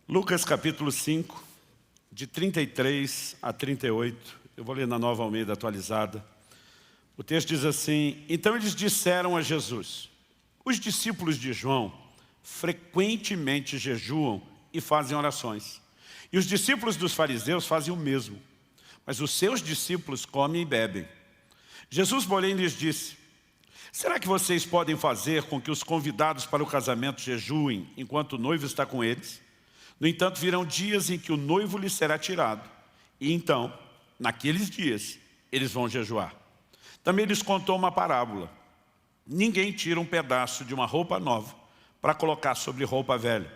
Lucas capítulo 5, de 33 a 38, eu vou ler na Nova Almeida atualizada. O texto diz assim: então eles disseram a Jesus: os discípulos de João frequentemente jejuam e fazem orações, e os discípulos dos fariseus fazem o mesmo, mas os seus discípulos comem e bebem. Jesus, porém, lhes disse: será que vocês podem fazer com que os convidados para o casamento jejuem enquanto o noivo está com eles? No entanto, virão dias em que o noivo lhes será tirado, e então, naqueles dias, eles vão jejuar. Também lhes contou uma parábola: ninguém tira um pedaço de uma roupa nova para colocar sobre roupa velha,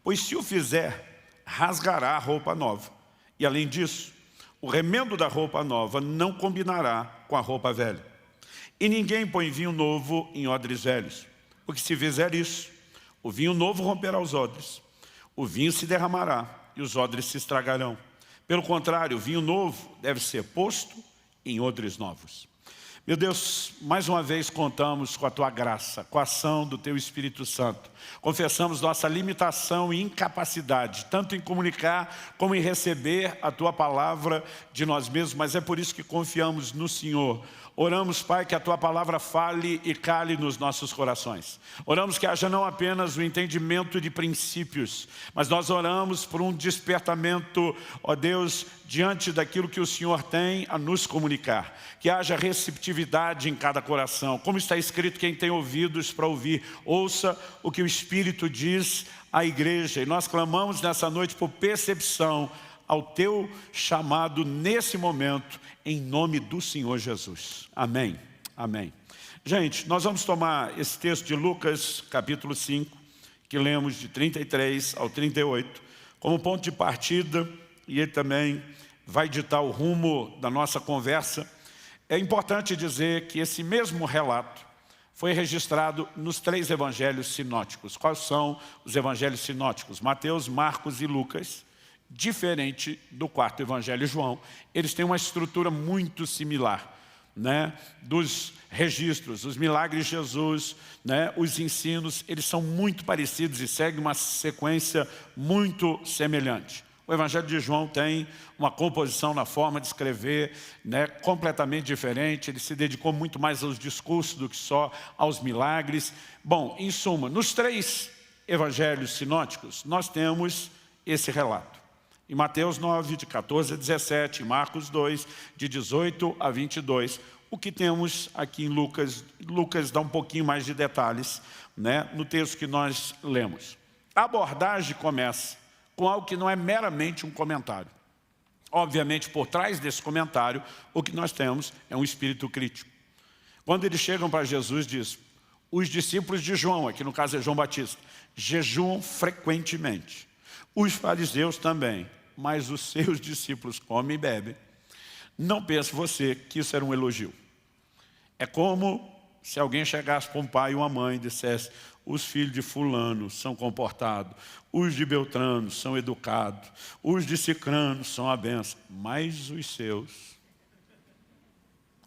pois se o fizer, rasgará a roupa nova. E além disso, o remendo da roupa nova não combinará com a roupa velha. E ninguém põe vinho novo em odres velhos, porque se fizer isso, o vinho novo romperá os odres, o vinho se derramará e os odres se estragarão. Pelo contrário, o vinho novo deve ser posto em odres novos. Meu Deus, mais uma vez contamos com a Tua graça, com a ação do Teu Espírito Santo. Confessamos nossa limitação e incapacidade, tanto em comunicar como em receber a Tua palavra de nós mesmos, mas é por isso que confiamos no Senhor. Oramos, Pai, que a Tua palavra fale e cale nos nossos corações. Oramos que haja não apenas o entendimento de princípios, mas nós oramos por um despertamento, ó Deus, diante daquilo que o Senhor tem a nos comunicar. Que haja receptividade em cada coração. Como está escrito, quem tem ouvidos para ouvir, ouça o que o Espírito diz à igreja. E nós clamamos nessa noite por percepção ao Teu chamado nesse momento, em nome do Senhor Jesus. Amém. Amém. Gente, nós vamos tomar esse texto de Lucas, capítulo 5, que lemos de 33 ao 38, como ponto de partida, e ele também vai ditar o rumo da nossa conversa. É importante dizer que esse mesmo relato foi registrado nos 3 evangelhos sinóticos. Quais são os evangelhos sinóticos? Mateus, Marcos e Lucas. Diferente do 4º evangelho, João, eles têm uma estrutura muito similar, né? Dos registros, os milagres de Jesus, né? Os ensinos, eles são muito parecidos e seguem uma sequência muito semelhante. O evangelho de João tem uma composição na forma de escrever, né, completamente diferente. Ele se dedicou muito mais aos discursos do que só aos milagres. Bom, em suma, nos 3 evangelhos sinóticos, nós temos esse relato. Em Mateus 9, de 14 a 17, em Marcos 2, de 18 a 22. O que temos aqui em Lucas, Lucas dá um pouquinho mais de detalhes, né, no texto que nós lemos. A abordagem começa com algo que não é meramente um comentário. Obviamente, por trás desse comentário, o que nós temos é um espírito crítico. Quando eles chegam para Jesus, diz: os discípulos de João, aqui no caso é João Batista, jejuam frequentemente. Os fariseus também, mas os seus discípulos comem e bebem. Não pense você que isso era um elogio. É como se alguém chegasse para um pai e uma mãe e dissesse: os filhos de fulano são comportados, os de Beltrano são educados, os de Cicrano são a benção, mas os seus...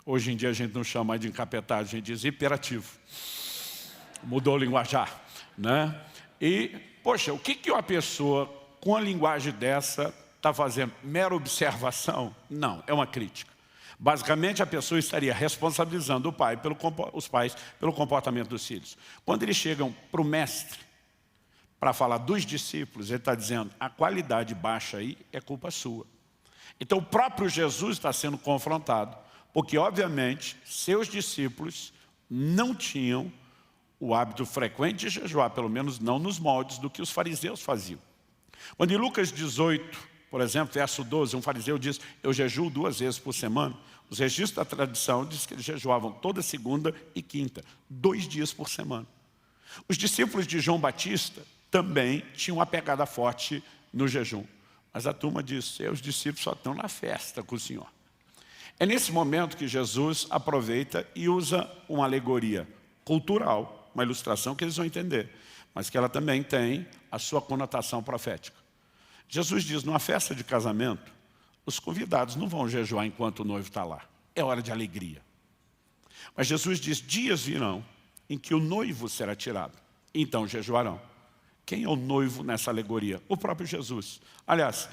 Hoje em dia a gente não chama mais de encapetado, a gente diz hiperativo. Mudou o linguajar, né? E, poxa, o que uma pessoa com a linguagem dessa está fazendo? Mera observação? Não, é uma crítica. Basicamente, a pessoa estaria responsabilizando os pais pelo comportamento dos filhos. Quando eles chegam para o mestre, para falar dos discípulos, ele está dizendo: a qualidade baixa aí é culpa sua. Então, o próprio Jesus está sendo confrontado, porque, obviamente, seus discípulos não tinham o hábito frequente de jejuar, pelo menos não nos moldes do que os fariseus faziam. Quando em Lucas 18, por exemplo, verso 12, um fariseu diz: eu jejuo 2 vezes por semana. Os registros da tradição dizem que eles jejuavam toda segunda e quinta, 2 dias por semana. Os discípulos de João Batista também tinham uma pegada forte no jejum. Mas a turma diz: seus discípulos só estão na festa com o Senhor. É nesse momento que Jesus aproveita e usa uma alegoria cultural, uma ilustração que eles vão entender, mas que ela também tem a sua conotação profética. Jesus diz: numa festa de casamento, os convidados não vão jejuar enquanto o noivo está lá. É hora de alegria. Mas Jesus diz: dias virão em que o noivo será tirado, então jejuarão. Quem é o noivo nessa alegoria? O próprio Jesus. Aliás,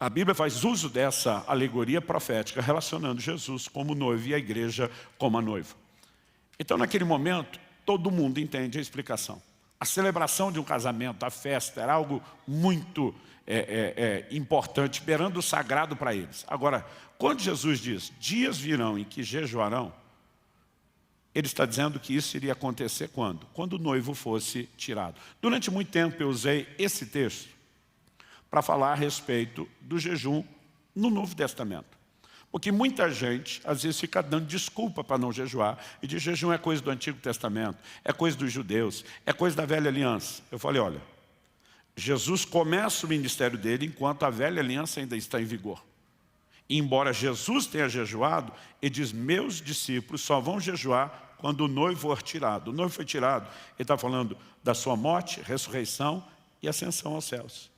a Bíblia faz uso dessa alegoria profética, relacionando Jesus como noivo e a igreja como a noiva. Então, naquele momento, todo mundo entende a explicação. A celebração de um casamento, a festa, era algo muito importante, esperando o sagrado para eles. Agora, quando Jesus diz, dias virão em que jejuarão, ele está dizendo que isso iria acontecer quando? Quando o noivo fosse tirado. Durante muito tempo eu usei esse texto para falar a respeito do jejum no Novo Testamento. Porque muita gente, às vezes, fica dando desculpa para não jejuar, e diz, jejum é coisa do Antigo Testamento, é coisa dos judeus, é coisa da velha aliança. Eu falei, olha, Jesus começa o ministério dele enquanto a velha aliança ainda está em vigor. E embora Jesus tenha jejuado, ele diz, meus discípulos só vão jejuar quando o noivo for tirado. O noivo foi tirado, ele está falando da sua morte, ressurreição e ascensão aos céus.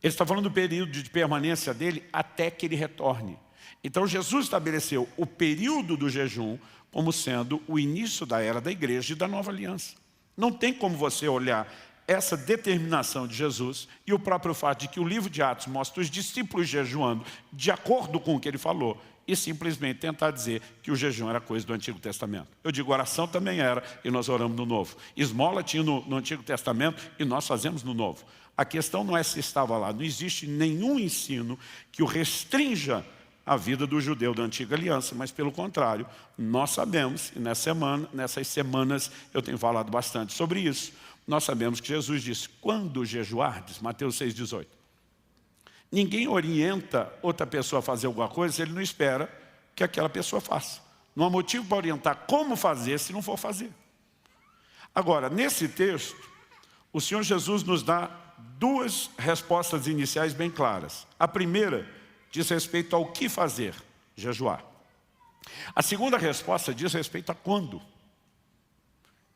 Ele está falando do período de permanência dele até que ele retorne. Então Jesus estabeleceu o período do jejum como sendo o início da era da igreja e da nova aliança. Não tem como você olhar essa determinação de Jesus e o próprio fato de que o livro de Atos mostra os discípulos jejuando de acordo com o que ele falou e simplesmente tentar dizer que o jejum era coisa do Antigo Testamento. Eu digo, oração também era e nós oramos no Novo. Esmola tinha no Antigo Testamento e nós fazemos no Novo. A questão não é se estava lá, não existe nenhum ensino que o restrinja a vida do judeu da antiga aliança, mas pelo contrário, nós sabemos, e nessas semanas eu tenho falado bastante sobre isso, nós sabemos que Jesus disse, quando jejuardes, Mateus 6,18, ninguém orienta outra pessoa a fazer alguma coisa se ele não espera que aquela pessoa faça. Não há motivo para orientar como fazer se não for fazer. Agora, nesse texto, o Senhor Jesus nos dá duas respostas iniciais bem claras. A primeira diz respeito ao que fazer, jejuar. A segunda resposta diz respeito a quando.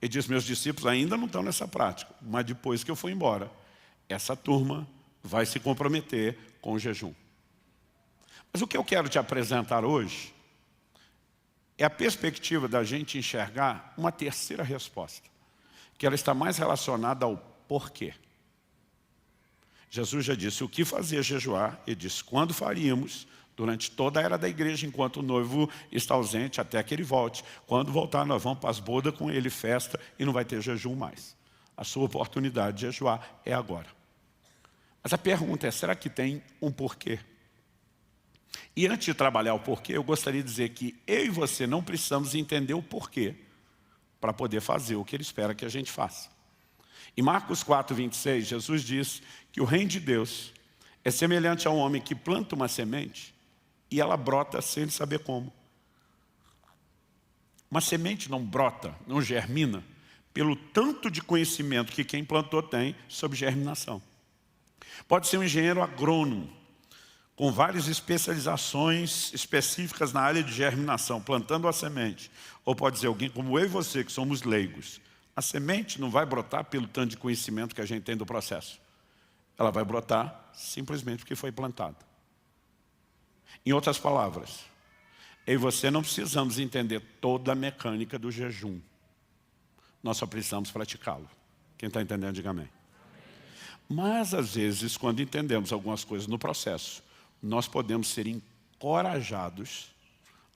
Ele diz, meus discípulos ainda não estão nessa prática, mas depois que eu for embora, essa turma vai se comprometer com o jejum. Mas o que eu quero te apresentar hoje é a perspectiva da gente enxergar uma terceira resposta, que ela está mais relacionada ao porquê. Jesus já disse o que fazer jejuar, ele disse quando faríamos, durante toda a era da igreja, enquanto o noivo está ausente, até que ele volte. Quando voltar, nós vamos para as bodas com ele, festa, e não vai ter jejum mais. A sua oportunidade de jejuar é agora. Mas a pergunta é, será que tem um porquê? E antes de trabalhar o porquê, eu gostaria de dizer que eu e você não precisamos entender o porquê para poder fazer o que ele espera que a gente faça. Em Marcos 4:26, Jesus diz que o reino de Deus é semelhante a um homem que planta uma semente e ela brota sem ele saber como. Uma semente não brota, não germina, pelo tanto de conhecimento que quem plantou tem sobre germinação. Pode ser um engenheiro agrônomo, com várias especializações específicas na área de germinação, plantando a semente. Ou pode ser alguém como eu e você, que somos leigos. A semente não vai brotar pelo tanto de conhecimento que a gente tem do processo. Ela vai brotar simplesmente porque foi plantada. Em outras palavras, eu e você não precisamos entender toda a mecânica do jejum. Nós só precisamos praticá-lo. Quem está entendendo, diga amém. Mas, às vezes, quando entendemos algumas coisas no processo, nós podemos ser encorajados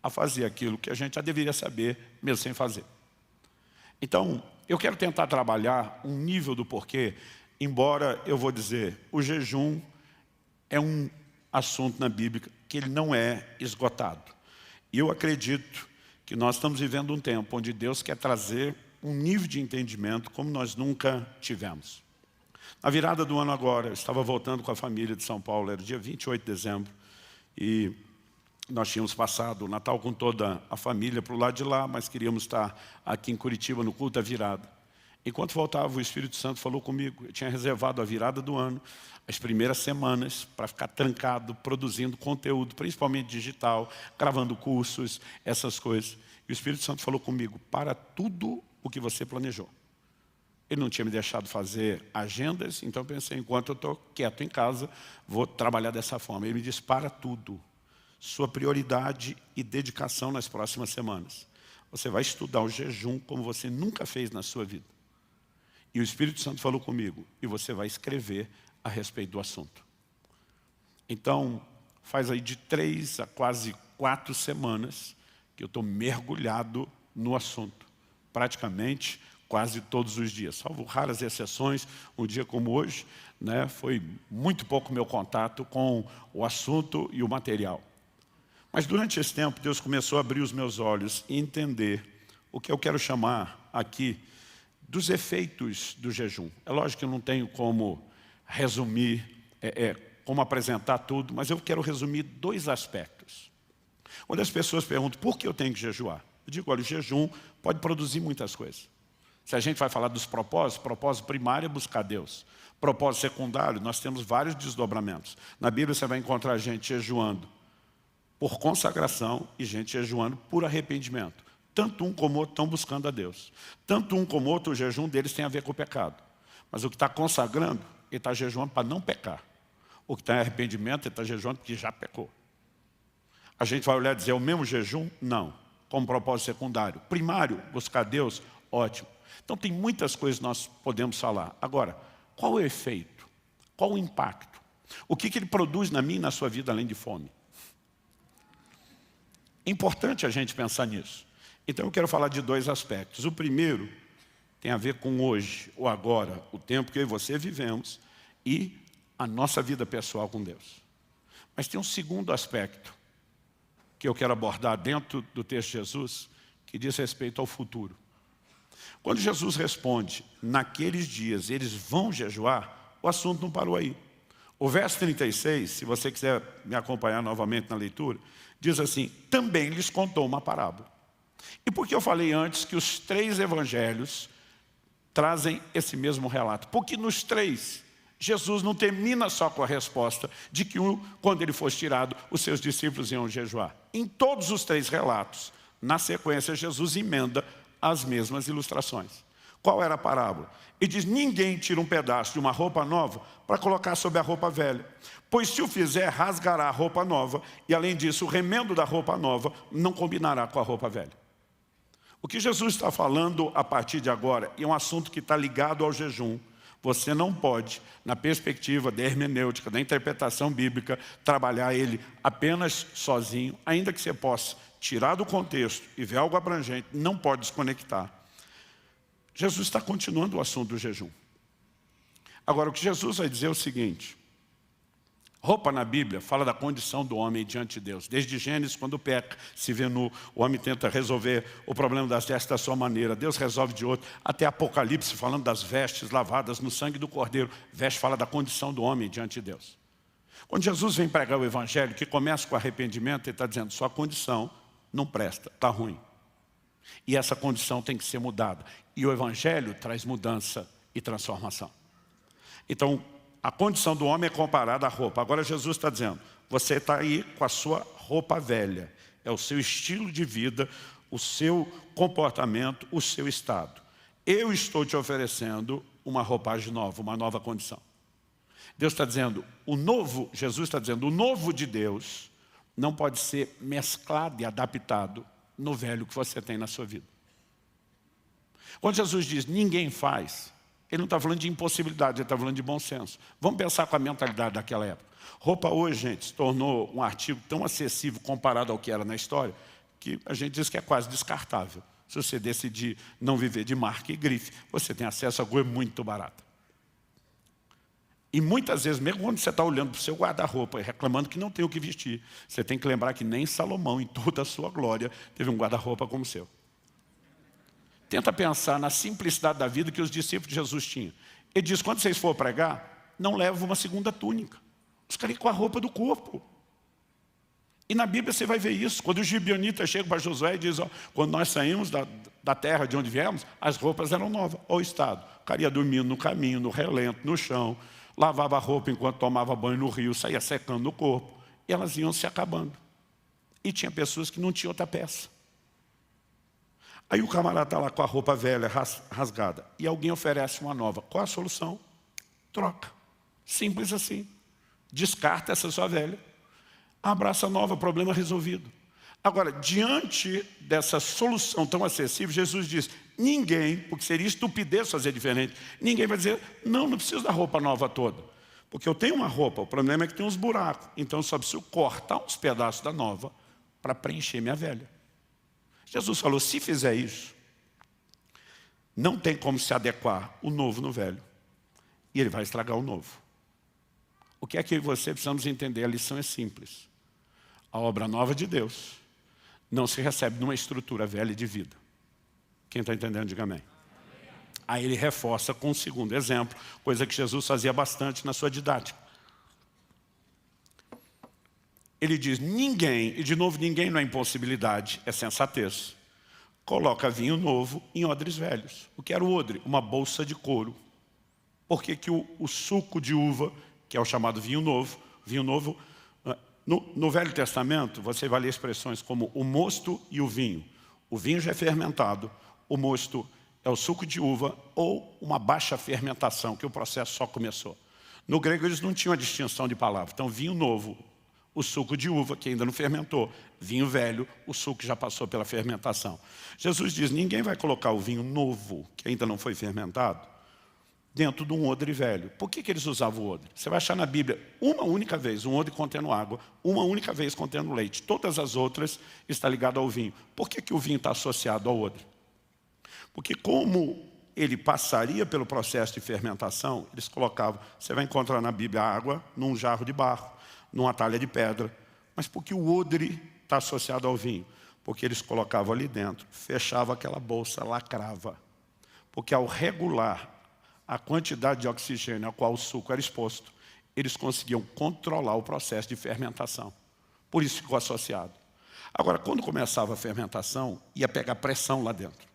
a fazer aquilo que a gente já deveria saber, mesmo sem fazer. Então, eu quero tentar trabalhar um nível do porquê, embora eu vou dizer, o jejum é um assunto na Bíblia que ele não é esgotado. E eu acredito que nós estamos vivendo um tempo onde Deus quer trazer um nível de entendimento como nós nunca tivemos. Na virada do ano agora, eu estava voltando com a família de São Paulo, era dia 28 de dezembro, e nós tínhamos passado o Natal com toda a família para o lado de lá, mas queríamos estar aqui em Curitiba no culto da virada. Enquanto voltava, o Espírito Santo falou comigo. Eu tinha reservado a virada do ano, as primeiras semanas, para ficar trancado, produzindo conteúdo, principalmente digital, gravando cursos, essas coisas. E o Espírito Santo falou comigo, para tudo o que você planejou. Ele não tinha me deixado fazer agendas, então eu pensei, enquanto eu estou quieto em casa, vou trabalhar dessa forma. Ele me disse, para tudo. Sua prioridade e dedicação nas próximas semanas. Você vai estudar o jejum como você nunca fez na sua vida. E o Espírito Santo falou comigo, e você vai escrever a respeito do assunto. Então, faz aí de 3 a quase 4 semanas que eu estou mergulhado no assunto. Praticamente quase todos os dias, salvo raras exceções. Um dia como hoje, né, foi muito pouco meu contato com o assunto e o material. Mas durante esse tempo, Deus começou a abrir os meus olhos e entender o que eu quero chamar aqui dos efeitos do jejum. É lógico que eu não tenho como resumir, como apresentar tudo, mas eu quero resumir 2 aspectos. Quando as pessoas perguntam por que eu tenho que jejuar, eu digo, olha, o jejum pode produzir muitas coisas. Se a gente vai falar dos propósitos, propósito primário é buscar Deus. Propósito secundário, nós temos vários desdobramentos. Na Bíblia você vai encontrar gente jejuando por consagração e gente jejuando por arrependimento. Tanto um como o outro estão buscando a Deus. Tanto um como o outro, o jejum deles tem a ver com o pecado. Mas o que está consagrando, ele está jejuando para não pecar. O que está em arrependimento, ele está jejuando porque já pecou. A gente vai olhar e dizer, é o mesmo jejum? Não. Como propósito secundário. Primário, buscar Deus, ótimo. Então tem muitas coisas que nós podemos falar. Agora, qual é o efeito? Qual o impacto? O que ele produz na minha e na sua vida além de fome? É importante a gente pensar nisso. Então eu quero falar de 2 aspectos. O primeiro tem a ver com hoje, o agora, o tempo que eu e você vivemos e a nossa vida pessoal com Deus. Mas tem um segundo aspecto que eu quero abordar dentro do texto de Jesus, que diz respeito ao futuro. Quando Jesus responde, naqueles dias eles vão jejuar, o assunto não parou aí. O verso 36, se você quiser me acompanhar novamente na leitura, diz assim, também lhes contou uma parábola. E por que eu falei antes que os 3 evangelhos trazem esse mesmo relato? Porque nos 3, Jesus não termina só com a resposta de que quando ele fosse tirado, os seus discípulos iam jejuar. Em todos os 3 relatos, na sequência, Jesus emenda as mesmas ilustrações. Qual era a parábola? Ele diz, ninguém tira um pedaço de uma roupa nova para colocar sobre a roupa velha. Pois se o fizer, rasgará a roupa nova, e além disso, o remendo da roupa nova não combinará com a roupa velha. O que Jesus está falando a partir de agora, e é um assunto que está ligado ao jejum, você não pode, na perspectiva da hermenêutica, da interpretação bíblica, trabalhar ele apenas sozinho, ainda que você possa tirar do contexto e ver algo abrangente, não pode desconectar. Jesus está continuando o assunto do jejum. Agora, o que Jesus vai dizer é o seguinte, roupa na Bíblia fala da condição do homem diante de Deus. Desde Gênesis, quando peca, se vê nu, o homem tenta resolver o problema das vestes da sua maneira, Deus resolve de outra, até Apocalipse, falando das vestes lavadas no sangue do Cordeiro. Veste fala da condição do homem diante de Deus. Quando Jesus vem pregar o Evangelho, que começa com arrependimento, ele está dizendo, sua condição não presta, está ruim. E essa condição tem que ser mudada. E o Evangelho traz mudança e transformação. Então, a condição do homem é comparada à roupa. Agora Jesus está dizendo, você está aí com a sua roupa velha. É o seu estilo de vida, o seu comportamento, o seu estado. Eu estou te oferecendo uma roupagem nova, uma nova condição. Deus está dizendo, Jesus está dizendo, o novo de Deus não pode ser mesclado e adaptado no velho que você tem na sua vida. Quando Jesus diz, ninguém faz, ele não está falando de impossibilidade, ele está falando de bom senso. Vamos pensar com a mentalidade daquela época. Roupa hoje, gente, se tornou um artigo tão acessível comparado ao que era na história, que a gente diz que é quase descartável. Se você decidir não viver de marca e grife, você tem acesso a coisa muito barata. E muitas vezes, mesmo quando você está olhando para o seu guarda-roupa e reclamando que não tem o que vestir, você tem que lembrar que nem Salomão, em toda a sua glória, teve um guarda-roupa como o seu. Tenta pensar na simplicidade da vida que os discípulos de Jesus tinham. Ele diz, quando vocês for pregar, não leva uma segunda túnica. Os caras com a roupa do corpo. E na Bíblia você vai ver isso. Quando os gibeonitas chegam para Josué e dizem, quando nós saímos da terra de onde viemos, as roupas eram novas. Olha o estado. O cara ia dormindo no caminho, no relento, no chão, lavava a roupa enquanto tomava banho no rio, saía secando no corpo. E elas iam se acabando. E tinha pessoas que não tinham outra peça. Aí o camarada está lá com a roupa velha, rasgada, e alguém oferece uma nova. Qual a solução? Troca. Simples assim. Descarta essa sua velha, abraça a nova, problema resolvido. Agora, diante dessa solução tão acessível, Jesus diz, ninguém, porque seria estupidez fazer diferente, ninguém vai dizer, não preciso da roupa nova toda. Porque eu tenho uma roupa, o problema é que tem uns buracos. Então eu só preciso cortar uns pedaços da nova para preencher minha velha. Jesus falou, se fizer isso, não tem como se adequar o novo no velho. E ele vai estragar o novo. O que é que eu e você precisamos entender? A lição é simples. A obra nova de Deus não se recebe numa estrutura velha de vida. Quem está entendendo, diga amém. Aí ele reforça com um segundo exemplo, coisa que Jesus fazia bastante na sua didática. Ele diz, ninguém, e de novo ninguém não é impossibilidade, é sensatez, coloca vinho novo em odres velhos. O que era o odre? Uma bolsa de couro. Por que o suco de uva, que é o chamado vinho novo, no Velho Testamento, você vai ler expressões como o mosto e o vinho. O vinho já é fermentado, o mosto é o suco de uva ou uma baixa fermentação, que o processo só começou. No grego eles não tinham a distinção de palavra. Então vinho novo, o suco de uva, que ainda não fermentou. Vinho velho, o suco que já passou pela fermentação. Jesus diz, ninguém vai colocar o vinho novo, que ainda não foi fermentado, dentro de um odre velho. Por que eles usavam o odre? Você vai achar na Bíblia uma única vez um odre contendo água, uma única vez contendo leite. Todas as outras estão ligadas ao vinho. Por que o vinho está associado ao odre? Porque como ele passaria pelo processo de fermentação, eles colocavam, você vai encontrar na Bíblia água num jarro de barro, numa talha de pedra. Mas por que o odre está associado ao vinho? Porque eles colocavam ali dentro, fechavam aquela bolsa, lacrava. Porque ao regular a quantidade de oxigênio a qual o suco era exposto, eles conseguiam controlar o processo de fermentação. Por isso ficou associado. Agora, quando começava a fermentação, ia pegar pressão lá dentro.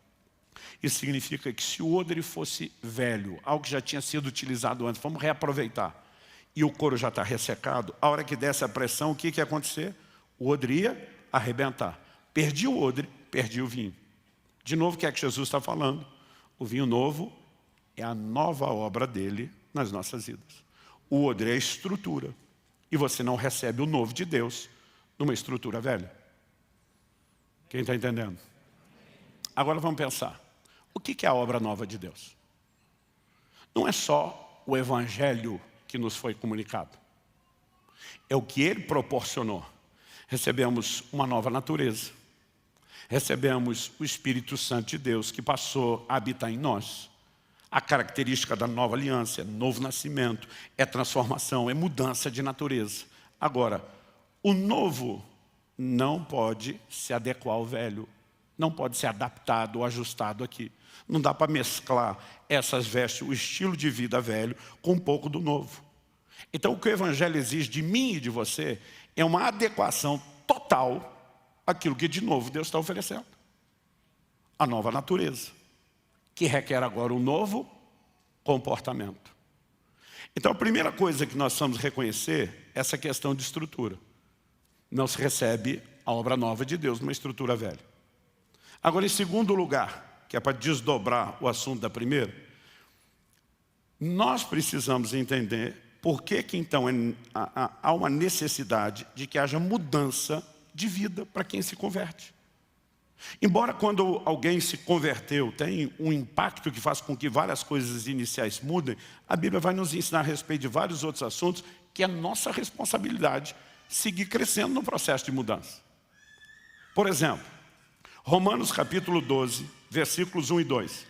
Isso significa que se o odre fosse velho, algo que já tinha sido utilizado antes, vamos reaproveitar, e o couro já está ressecado, a hora que desse a pressão, o que ia acontecer? O odre ia arrebentar. Perdi o odre, perdi o vinho. De novo, o que é que Jesus está falando? O vinho novo é a nova obra dele nas nossas vidas. O odre é a estrutura. E você não recebe o novo de Deus numa estrutura velha. Quem está entendendo? Agora vamos pensar. O que é a obra nova de Deus? Não é só o evangelho que nos foi comunicado. É o que ele proporcionou. Recebemos uma nova natureza. Recebemos o Espírito Santo de Deus que passou a habitar em nós. A característica da nova aliança é novo nascimento, é transformação, é mudança de natureza. Agora, o novo não pode se adequar ao velho, não pode ser adaptado ou ajustado aqui. Não dá para mesclar essas vestes, o estilo de vida velho, com um pouco do novo. Então, o que o Evangelho exige de mim e de você é uma adequação total àquilo que, de novo, Deus está oferecendo. A nova natureza, que requer agora um novo comportamento. Então, a primeira coisa que nós precisamos reconhecer é essa questão de estrutura. Não se recebe a obra nova de Deus numa estrutura velha. Agora, em segundo lugar, que é para desdobrar o assunto da primeira, nós precisamos entender por que então há uma necessidade de que haja mudança de vida para quem se converte. Embora quando alguém se converteu tem um impacto que faz com que várias coisas iniciais mudem, a Bíblia vai nos ensinar a respeito de vários outros assuntos que é nossa responsabilidade seguir crescendo no processo de mudança. Por exemplo, Romanos capítulo 12, versículos 1 e 2.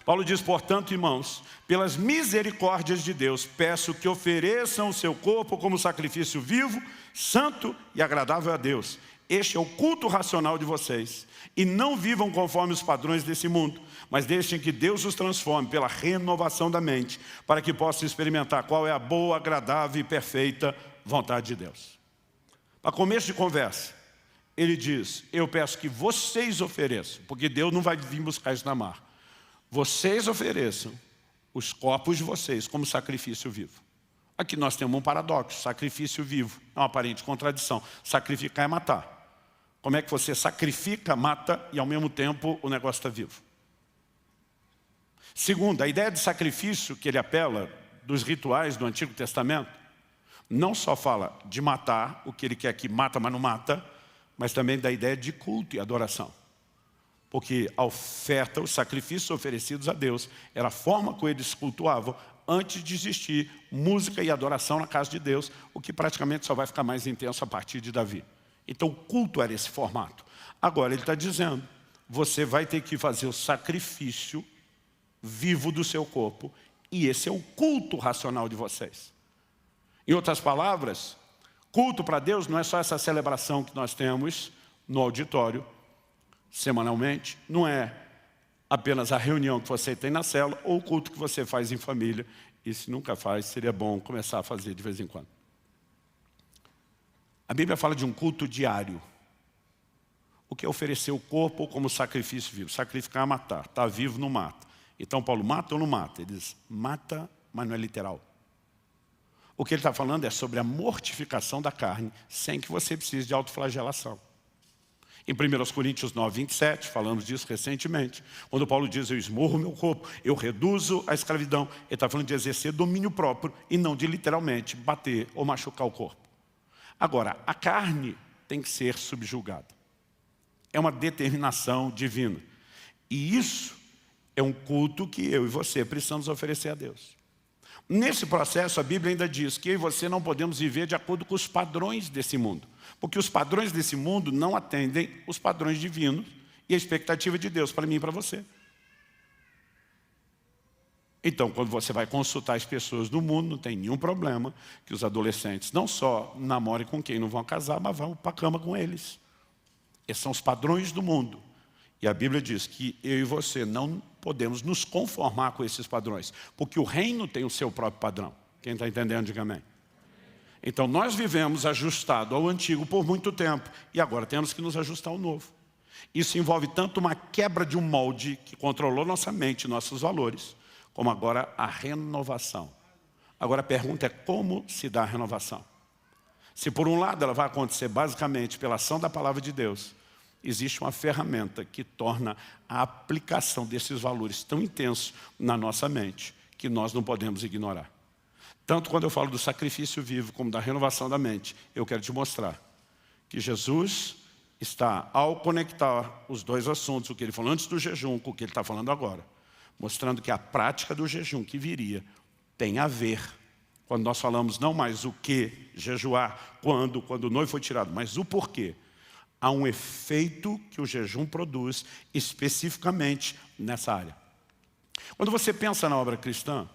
Paulo diz, portanto, irmãos, pelas misericórdias de Deus, peço que ofereçam o seu corpo como sacrifício vivo, santo e agradável a Deus. Este é o culto racional de vocês. E não vivam conforme os padrões desse mundo, mas deixem que Deus os transforme pela renovação da mente, para que possam experimentar qual é a boa, agradável e perfeita vontade de Deus. Para começo de conversa, ele diz, eu peço que vocês ofereçam, porque Deus não vai vir buscar isso na mar. Vocês ofereçam os corpos de vocês como sacrifício vivo. Aqui nós temos um paradoxo, sacrifício vivo, é uma aparente contradição. Sacrificar é matar. Como é que você sacrifica, mata e ao mesmo tempo o negócio está vivo? Segundo, a ideia de sacrifício que ele apela dos rituais do Antigo Testamento, não só fala de matar, o que ele quer que mata, mas não mata, mas também da ideia de culto e adoração. Porque a oferta, os sacrifícios oferecidos a Deus, era a forma como eles cultuavam antes de existir música e adoração na casa de Deus, o que praticamente só vai ficar mais intenso a partir de Davi. Então o culto era esse formato. Agora ele está dizendo, você vai ter que fazer o sacrifício vivo do seu corpo, e esse é o culto racional de vocês. Em outras palavras, culto para Deus não é só essa celebração que nós temos no auditório, semanalmente, não é apenas a reunião que você tem na célula ou o culto que você faz em família. E se nunca faz, seria bom começar a fazer de vez em quando. A Bíblia fala de um culto diário. O que é oferecer o corpo como sacrifício vivo? Sacrificar é matar. Está vivo, não mata. Então Paulo mata ou não mata? Ele diz, mata, mas não é literal. O que ele está falando é sobre a mortificação da carne, sem que você precise de autoflagelação. Em 1 Coríntios 9, 27, falamos disso recentemente, quando Paulo diz, eu esmurro meu corpo, eu reduzo a escravidão, ele está falando de exercer domínio próprio e não de literalmente bater ou machucar o corpo. Agora, a carne tem que ser subjugada. É uma determinação divina. E isso é um culto que eu e você precisamos oferecer a Deus. Nesse processo, a Bíblia ainda diz que eu e você não podemos viver de acordo com os padrões desse mundo. Porque os padrões desse mundo não atendem os padrões divinos e a expectativa de Deus para mim e para você. Então, quando você vai consultar as pessoas do mundo, não tem nenhum problema que os adolescentes não só namorem com quem não vão casar, mas vão para a cama com eles. Esses são os padrões do mundo. E a Bíblia diz que eu e você não podemos nos conformar com esses padrões, porque o reino tem o seu próprio padrão. Quem está entendendo, diga amém. Então nós vivemos ajustado ao antigo por muito tempo, e agora temos que nos ajustar ao novo. Isso envolve tanto uma quebra de um molde que controlou nossa mente, nossos valores, como agora a renovação. Agora a pergunta é como se dá a renovação? Se por um lado ela vai acontecer basicamente pela ação da palavra de Deus, existe uma ferramenta que torna a aplicação desses valores tão intenso na nossa mente que nós não podemos ignorar. Tanto quando eu falo do sacrifício vivo como da renovação da mente, eu quero te mostrar que Jesus está, ao conectar os dois assuntos, o que ele falou antes do jejum com o que ele está falando agora, mostrando que a prática do jejum que viria tem a ver, quando nós falamos não mais o que jejuar, quando o noivo foi tirado, mas o porquê. Há um efeito que o jejum produz especificamente nessa área. Quando você pensa na obra cristã,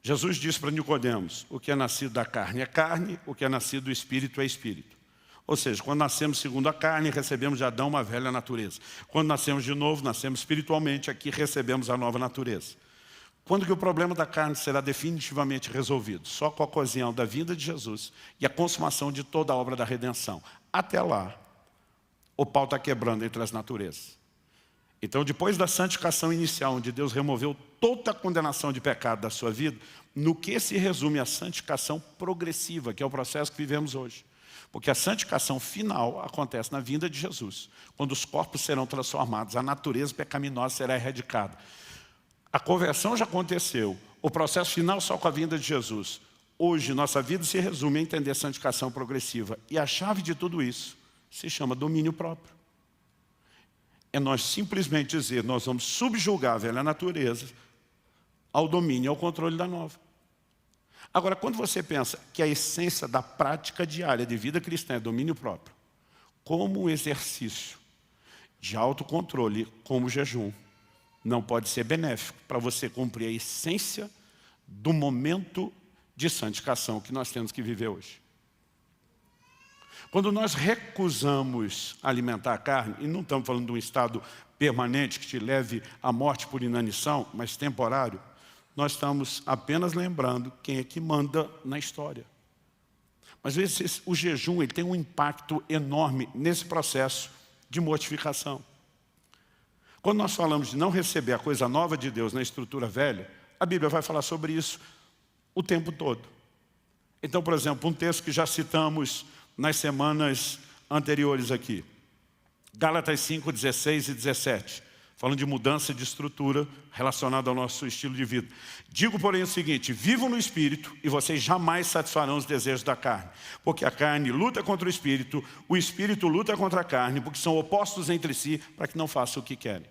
Jesus disse para Nicodemos, o que é nascido da carne é carne, o que é nascido do espírito é espírito. Ou seja, quando nascemos segundo a carne, recebemos de Adão uma velha natureza. Quando nascemos de novo, nascemos espiritualmente, aqui recebemos a nova natureza. Quando que o problema da carne será definitivamente resolvido? Só com a ocasião da vinda de Jesus e a consumação de toda a obra da redenção. Até lá, o pau está quebrando entre as naturezas. Então, depois da santificação inicial, onde Deus removeu toda a condenação de pecado da sua vida, no que se resume a santificação progressiva, que é o processo que vivemos hoje. Porque a santificação final acontece na vinda de Jesus, quando os corpos serão transformados, a natureza pecaminosa será erradicada. A conversão já aconteceu, o processo final só com a vinda de Jesus. Hoje, nossa vida se resume a entender a santificação progressiva. E a chave de tudo isso se chama domínio próprio. É nós simplesmente dizer, nós vamos subjugar a velha natureza ao domínio e ao controle da nova. Agora, quando você pensa que a essência da prática diária de vida cristã é domínio próprio, como o exercício de autocontrole, como o jejum, não pode ser benéfico para você cumprir a essência do momento de santificação que nós temos que viver hoje. Quando nós recusamos alimentar a carne, e não estamos falando de um estado permanente que te leve à morte por inanição, mas temporário, nós estamos apenas lembrando quem é que manda na história. Mas às vezes o jejum ele tem um impacto enorme nesse processo de mortificação. Quando nós falamos de não receber a coisa nova de Deus na estrutura velha, a Bíblia vai falar sobre isso o tempo todo. Então, por exemplo, um texto que já citamos nas semanas anteriores aqui. Gálatas 5, 16 e 17. falando de mudança de estrutura relacionada ao nosso estilo de vida. Digo, porém, o seguinte: vivam no Espírito e vocês jamais satisfarão os desejos da carne. Porque a carne luta contra o Espírito luta contra a carne, porque são opostos entre si, para que não façam o que querem.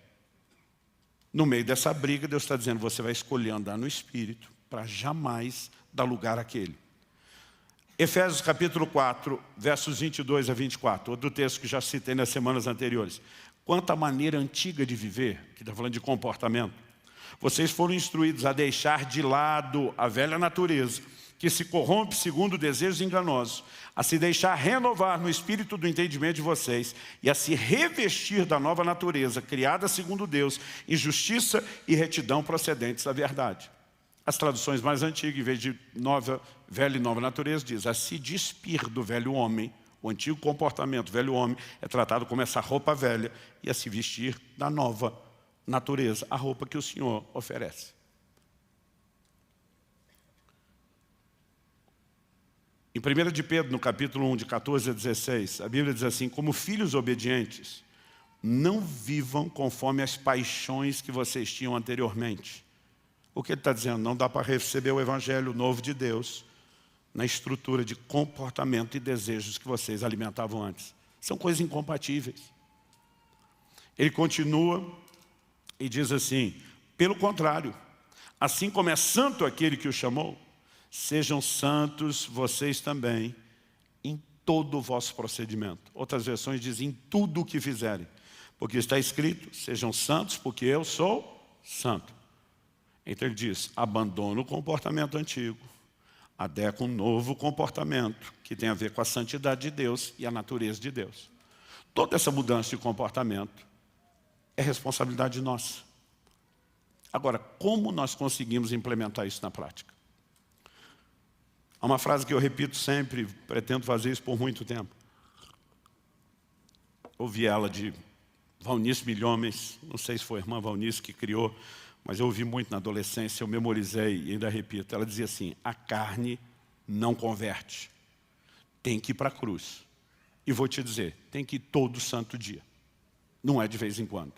No meio dessa briga, Deus está dizendo: você vai escolher andar no Espírito, para jamais dar lugar àquele. Efésios capítulo 4, versos 22 a 24, outro texto que já citei nas semanas anteriores. Quanto à maneira antiga de viver, que está falando de comportamento, vocês foram instruídos a deixar de lado a velha natureza, que se corrompe segundo desejos enganosos, a se deixar renovar no espírito do entendimento de vocês e a se revestir da nova natureza, criada segundo Deus, em justiça e retidão procedentes da verdade. As traduções mais antigas, em vez de velha e nova natureza, diz a se despir do velho homem. O antigo comportamento, velho homem, é tratado como essa roupa velha e a se vestir da nova natureza, a roupa que o Senhor oferece. Em 1 de Pedro, no capítulo 1, de 14 a 16, a Bíblia diz assim: como filhos obedientes, não vivam conforme as paixões que vocês tinham anteriormente. O que ele está dizendo? Não dá para receber o Evangelho novo de Deus na estrutura de comportamento e desejos que vocês alimentavam antes. São coisas incompatíveis. Ele continua e diz assim: pelo contrário, assim como é santo aquele que o chamou, sejam santos vocês também em todo o vosso procedimento. Outras versões dizem em tudo o que fizerem. Porque está escrito: sejam santos porque eu sou santo. Então ele diz: abandona o comportamento antigo, adequa um novo comportamento que tem a ver com a santidade de Deus e a natureza de Deus. Toda essa mudança de comportamento é responsabilidade nossa. Agora, como nós conseguimos implementar isso na prática? Há uma frase que eu repito sempre, pretendo fazer isso por muito tempo. Ouvi ela de Valnice Milhomens, não sei se foi a irmã Valnice que criou, mas eu ouvi muito na adolescência, eu memorizei e ainda repito. Ela dizia assim: a carne não converte, tem que ir para a cruz. E vou te dizer, tem que ir todo santo dia, não é de vez em quando.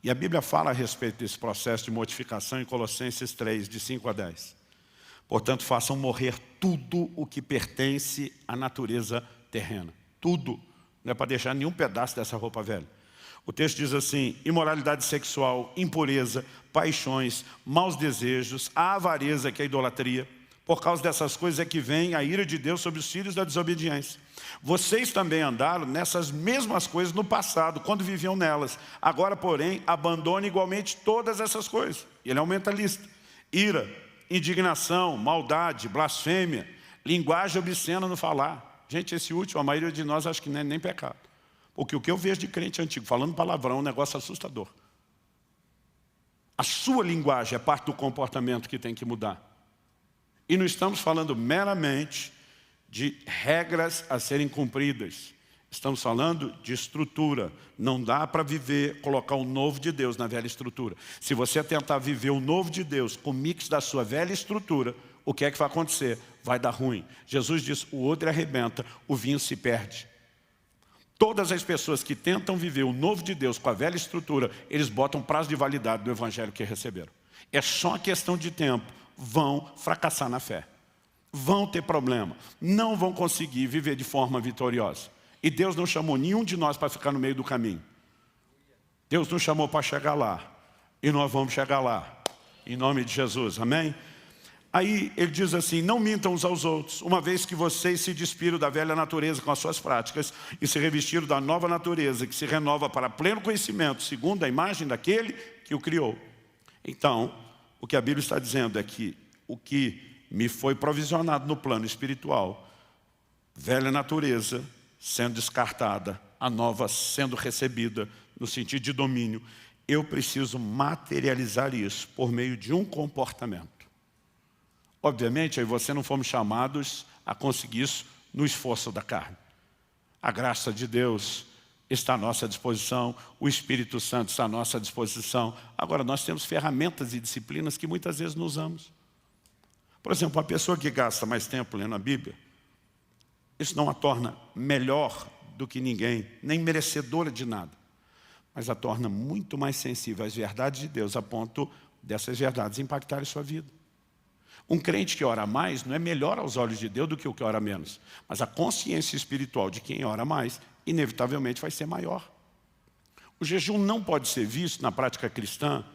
E a Bíblia fala a respeito desse processo de mortificação em Colossenses 3, de 5 a 10. Portanto, façam morrer tudo o que pertence à natureza terrena. Tudo, não é para deixar nenhum pedaço dessa roupa velha. O texto diz assim: imoralidade sexual, impureza, paixões, maus desejos, a avareza, que é a idolatria. Por causa dessas coisas é que vem a ira de Deus sobre os filhos da desobediência. Vocês também andaram nessas mesmas coisas no passado, quando viviam nelas. Agora, porém, abandone igualmente todas essas coisas. Ele aumenta a lista: ira, indignação, maldade, blasfêmia, linguagem obscena no falar. Gente, esse último, a maioria de nós acha que não é nem pecado. Porque o que eu vejo de crente antigo falando palavrão é um negócio assustador. A sua linguagem é parte do comportamento que tem que mudar. E não estamos falando meramente de regras a serem cumpridas. Estamos falando de estrutura. Não dá para viver, colocar o novo de Deus na velha estrutura. Se você tentar viver o novo de Deus com o mix da sua velha estrutura, o que é que vai acontecer? Vai dar ruim. Jesus diz: o odre arrebenta, o vinho se perde. Todas as pessoas que tentam viver o novo de Deus com a velha estrutura, eles botam prazo de validade do Evangelho que receberam. É só questão de tempo. Vão fracassar na fé. Vão ter problema. Não vão conseguir viver de forma vitoriosa. E Deus não chamou nenhum de nós para ficar no meio do caminho. Deus nos chamou para chegar lá. E nós vamos chegar lá. Em nome de Jesus. Amém? Aí ele diz assim: não mintam uns aos outros, uma vez que vocês se despiram da velha natureza com as suas práticas e se revestiram da nova natureza, que se renova para pleno conhecimento, segundo a imagem daquele que o criou. Então, o que a Bíblia está dizendo é que o que me foi provisionado no plano espiritual, velha natureza sendo descartada, a nova sendo recebida no sentido de domínio, eu preciso materializar isso por meio de um comportamento. Obviamente, aí você não fomos chamados a conseguir isso no esforço da carne. A graça de Deus está à nossa disposição, o Espírito Santo está à nossa disposição. Agora, nós temos ferramentas e disciplinas que muitas vezes não usamos. Por exemplo, uma pessoa que gasta mais tempo lendo a Bíblia, isso não a torna melhor do que ninguém, nem merecedora de nada. mas a torna muito mais sensível às verdades de Deus, a ponto dessas verdades impactarem sua vida. Um crente que ora mais não é melhor aos olhos de Deus do que o que ora menos, mas a consciência espiritual de quem ora mais, inevitavelmente vai ser maior. O jejum não pode ser visto na prática cristã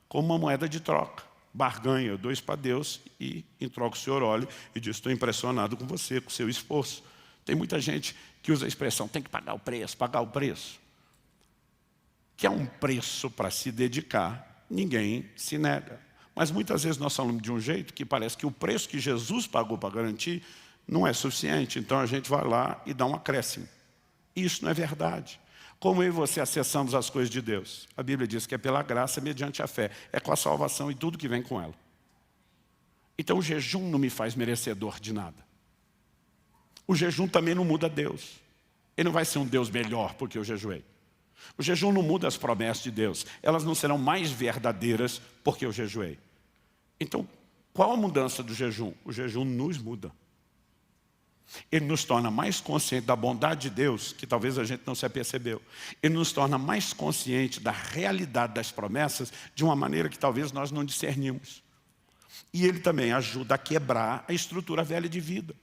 como uma moeda de troca. Barganha, eu dou isso para Deus e em troca o Senhor olha e diz, estou impressionado com você, com o seu esforço. Tem muita gente que usa a expressão, tem que pagar o preço, pagar o preço. Que é um preço para se dedicar, ninguém se nega. Mas muitas vezes nós falamos de um jeito que parece que o preço que Jesus pagou para garantir não é suficiente. Então a gente vai lá e dá um acréscimo. Isso não é verdade. Como eu e você acessamos as coisas de Deus? A Bíblia diz que é pela graça mediante a fé. É com a salvação e tudo que vem com ela. Então o jejum não me faz merecedor de nada. O jejum também não muda Deus. Ele não vai ser um Deus melhor porque eu jejuei. O jejum não muda as promessas de Deus. Elas não serão mais verdadeiras porque eu jejuei. Então, qual a mudança do jejum? O jejum nos muda. Ele nos torna mais conscientes da bondade de Deus, que talvez a gente não se apercebeu. Ele nos torna mais conscientes da realidade das promessas de uma maneira que talvez nós não discernimos. E ele também ajuda a quebrar a estrutura velha de vida.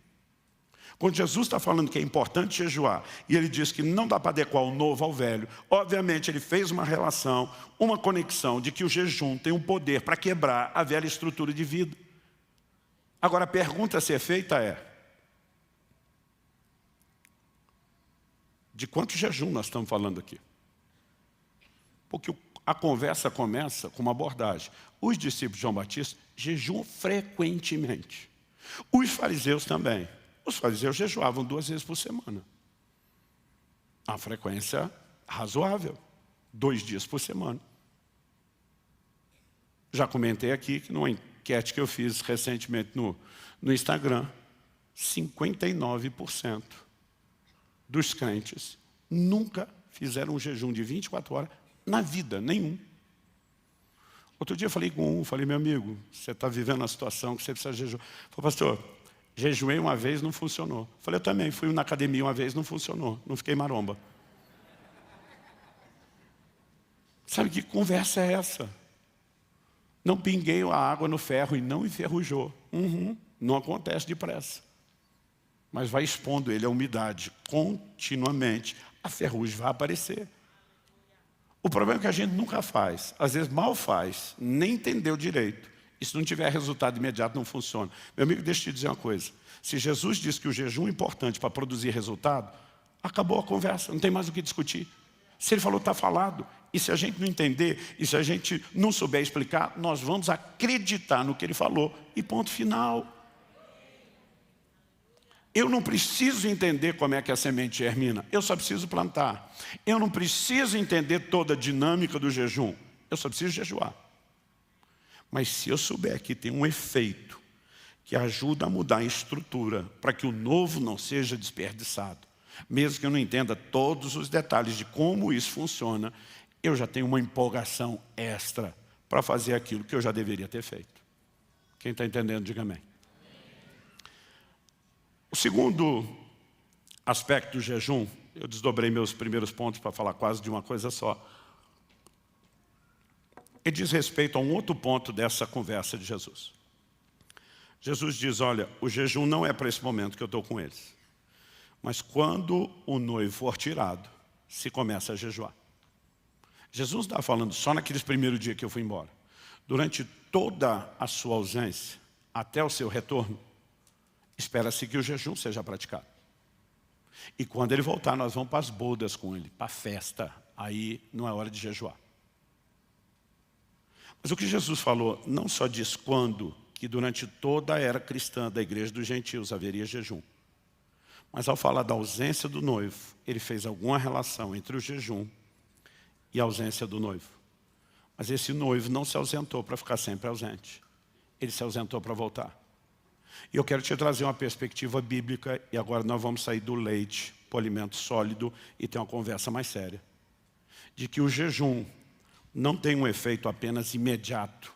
Quando Jesus está falando que é importante jejuar, e ele diz que não dá para adequar o novo ao velho, obviamente ele fez uma relação, uma conexão de que o jejum tem um poder para quebrar a velha estrutura de vida. Agora a pergunta a ser feita é, de quanto jejum nós estamos falando aqui? Porque a conversa começa com uma abordagem. Os discípulos de João Batista jejuam frequentemente. Os fariseus também. Os fariseus jejuavam 2 vezes por semana. A frequência razoável. 2 dias por semana. Já comentei aqui que numa enquete que eu fiz recentemente no Instagram, 59% dos crentes nunca fizeram um jejum de 24 horas na vida, nenhum. Outro dia eu falei com falei, meu amigo, você está vivendo uma situação que você precisa jejuar. Falei, pastor, jejuei uma vez, não funcionou. Falei, eu também, fui na academia uma vez, não funcionou, não fiquei maromba. Sabe que conversa é essa? Não pinguei a água no ferro e não enferrujou. Não acontece depressa. Mas vai expondo ele à umidade continuamente, a ferrugem vai aparecer. O problema é que a gente nunca faz, às vezes mal faz, nem entendeu direito. E se não tiver resultado imediato, não funciona. Meu amigo, deixa eu te dizer uma coisa. Se Jesus disse que o jejum é importante para produzir resultado, acabou a conversa, não tem mais o que discutir. Se ele falou, está falado. E se a gente não entender, e se a gente não souber explicar, nós vamos acreditar no que ele falou e ponto final. Eu não preciso entender como é que a semente germina, eu só preciso plantar. Eu não preciso entender toda a dinâmica do jejum, eu só preciso jejuar. Mas se eu souber que tem um efeito que ajuda a mudar a estrutura, para que o novo não seja desperdiçado, mesmo que eu não entenda todos os detalhes de como isso funciona, eu já tenho uma empolgação extra para fazer aquilo que eu já deveria ter feito. Quem está entendendo, diga amém. O segundo aspecto do jejum, eu desdobrei meus primeiros pontos para falar quase de uma coisa só. Ele diz respeito a um outro ponto dessa conversa de Jesus. Jesus diz, olha, o jejum não é para esse momento que eu estou com eles. Mas quando o noivo for tirado, se começa a jejuar. Jesus não está falando só naqueles primeiros dias que eu fui embora. Durante toda a sua ausência, até o seu retorno, espera-se que o jejum seja praticado. E quando ele voltar, nós vamos para as bodas com ele, para a festa. Aí não é hora de jejuar. Mas o que Jesus falou, não só diz quando, que durante toda a era cristã da igreja dos gentios haveria jejum. Mas ao falar da ausência do noivo, ele fez alguma relação entre o jejum e a ausência do noivo. Mas esse noivo não se ausentou para ficar sempre ausente. Ele se ausentou para voltar. E eu quero te trazer uma perspectiva bíblica, e agora nós vamos sair do leite para o alimento sólido e ter uma conversa mais séria. De que o jejum não tem um efeito apenas imediato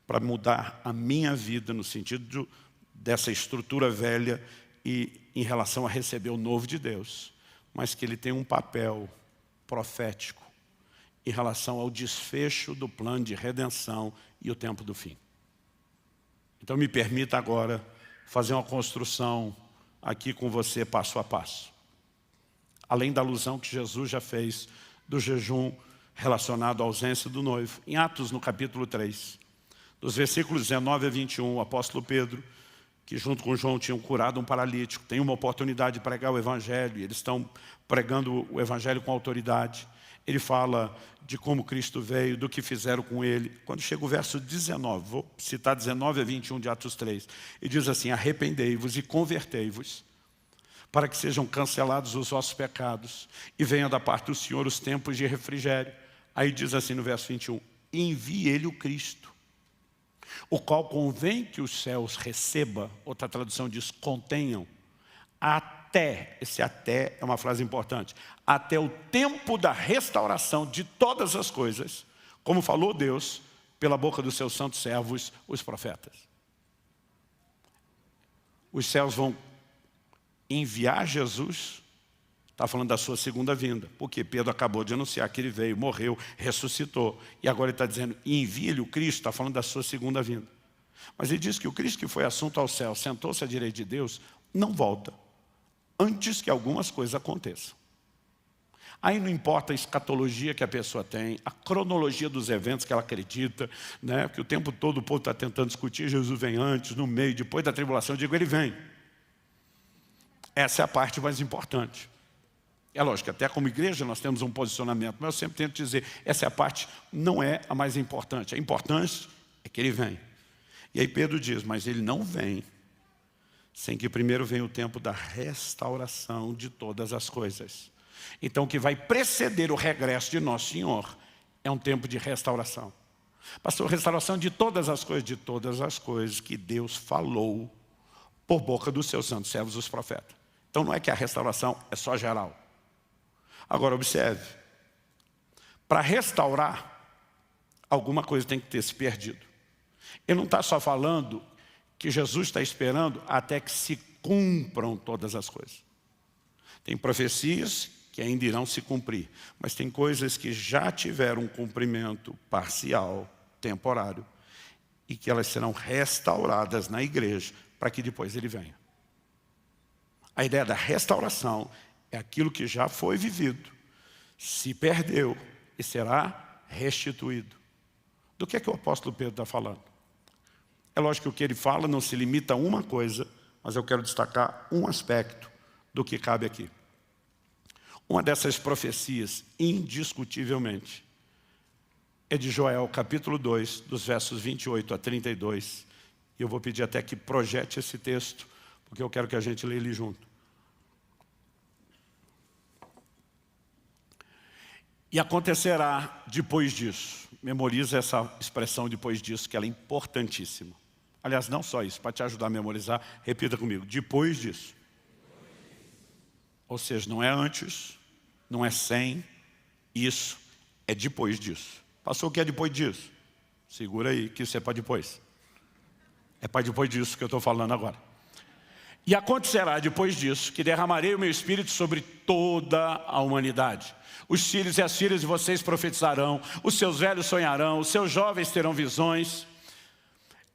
para mudar a minha vida no sentido dessa estrutura velha e em relação a receber o novo de Deus, mas que ele tem um papel profético em relação ao desfecho do plano de redenção e o tempo do fim. Então me permita agora fazer uma construção aqui com você passo a passo. Além da alusão que Jesus já fez do jejum relacionado à ausência do noivo. Em Atos, no capítulo 3, dos versículos 19 a 21, o apóstolo Pedro, que junto com João tinham curado um paralítico, tem uma oportunidade de pregar o evangelho, e eles estão pregando o evangelho com autoridade. Ele fala de como Cristo veio, do que fizeram com ele. Quando chega o verso 19, vou citar 19 a 21 de Atos 3, e diz assim: arrependei-vos e convertei-vos, para que sejam cancelados os vossos pecados, e venha da parte do Senhor os tempos de refrigério. Aí diz assim no verso 21, envie ele o Cristo, o qual convém que os céus receba, outra tradução diz contenham, até, esse até é uma frase importante, até o tempo da restauração de todas as coisas, como falou Deus pela boca dos seus santos servos, os profetas. Os céus vão enviar Jesus, está falando da sua segunda vinda, porque Pedro acabou de anunciar que ele veio, morreu, ressuscitou, e agora ele está dizendo, envie-lhe o Cristo, está falando da sua segunda vinda. Mas ele diz que o Cristo que foi assunto ao céu, sentou-se à direita de Deus, não volta, antes que algumas coisas aconteçam. Aí não importa a escatologia que a pessoa tem, a cronologia dos eventos que ela acredita, né? Porque o tempo todo o povo está tentando discutir, Jesus vem antes, no meio, depois da tribulação, eu digo, ele vem. Essa é a parte mais importante. É lógico que até como igreja nós temos um posicionamento, mas eu sempre tento dizer, essa é a parte, não é a mais importante. A importante é que ele vem. E aí Pedro diz, mas ele não vem sem que primeiro venha o tempo da restauração de todas as coisas. Então o que vai preceder o regresso de Nosso Senhor é um tempo de restauração. Pastor, restauração de todas as coisas que Deus falou por boca dos seus santos servos, os profetas. Então não é que a restauração é só geral. Agora observe, para restaurar, alguma coisa tem que ter se perdido. Ele não está só falando que Jesus está esperando até que se cumpram todas as coisas. Tem profecias que ainda irão se cumprir, mas tem coisas que já tiveram um cumprimento parcial, temporário, e que elas serão restauradas na igreja para que depois ele venha. A ideia da restauração é aquilo que já foi vivido, se perdeu e será restituído. Do que é que o apóstolo Pedro está falando? É lógico que o que ele fala não se limita a uma coisa, mas eu quero destacar um aspecto do que cabe aqui. Uma dessas profecias, indiscutivelmente, é de Joel, capítulo 2, dos versos 28 a 32. E eu vou pedir até que projete esse texto, porque eu quero que a gente leia ele junto. E acontecerá depois disso. Memoriza essa expressão depois disso, que ela é importantíssima. Aliás, não só isso, para te ajudar a memorizar, repita comigo, depois disso. Ou seja, não é antes, não é sem, isso é depois disso. Passou o que é depois disso? Segura aí, que isso é para depois. É para depois disso que eu estou falando agora. E acontecerá depois disso que derramarei o meu espírito sobre toda a humanidade. Os filhos e as filhas de vocês profetizarão, os seus velhos sonharão, os seus jovens terão visões.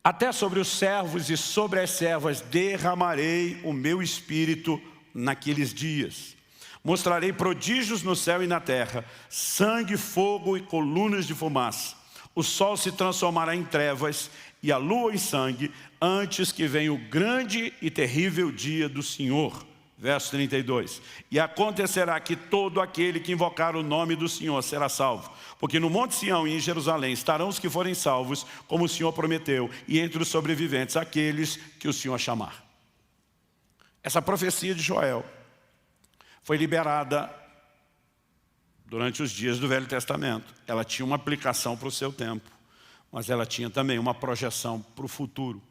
Até sobre os servos e sobre as servas derramarei o meu espírito naqueles dias. Mostrarei prodígios no céu e na terra, sangue, fogo e colunas de fumaça. O sol se transformará em trevas e a lua em sangue, antes que venha o grande e terrível dia do Senhor. Verso 32. E acontecerá que todo aquele que invocar o nome do Senhor será salvo. Porque no Monte Sião e em Jerusalém estarão os que forem salvos, como o Senhor prometeu, e entre os sobreviventes, aqueles que o Senhor chamar. Essa profecia de Joel foi liberada durante os dias do Velho Testamento. Ela tinha uma aplicação para o seu tempo, mas ela tinha também uma projeção para o futuro.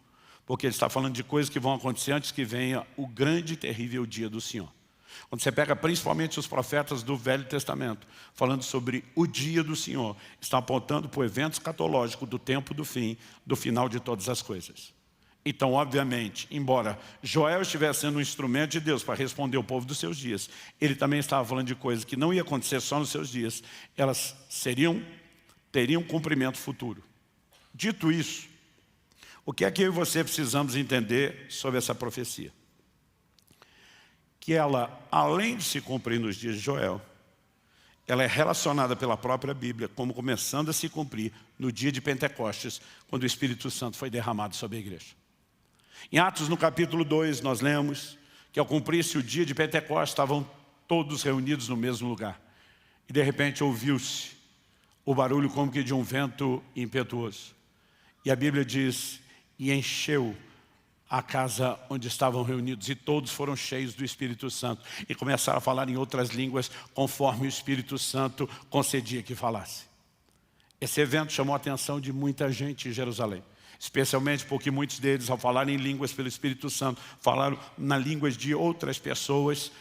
Porque ele está falando de coisas que vão acontecer antes que venha o grande e terrível dia do Senhor. Quando você pega principalmente os profetas do Velho Testamento, falando sobre o dia do Senhor, estão apontando para o evento escatológico do tempo do fim, do final de todas as coisas. Então, obviamente, embora Joel estivesse sendo um instrumento de Deus para responder ao povo dos seus dias, ele também estava falando de coisas que não ia acontecer só nos seus dias, elas teriam cumprimento futuro. Dito isso, o que é que eu e você precisamos entender sobre essa profecia? Que ela, além de se cumprir nos dias de Joel, ela é relacionada pela própria Bíblia como começando a se cumprir no dia de Pentecostes, quando o Espírito Santo foi derramado sobre a igreja. Em Atos, no capítulo 2, nós lemos que ao cumprir-se o dia de Pentecostes, estavam todos reunidos no mesmo lugar. E de repente ouviu-se o barulho como que de um vento impetuoso. E a Bíblia diz, e encheu a casa onde estavam reunidos, e todos foram cheios do Espírito Santo, e começaram a falar em outras línguas, conforme o Espírito Santo concedia que falasse. Esse evento chamou a atenção de muita gente em Jerusalém, especialmente porque muitos deles, ao falarem em línguas pelo Espírito Santo, falaram na línguas de outras pessoas,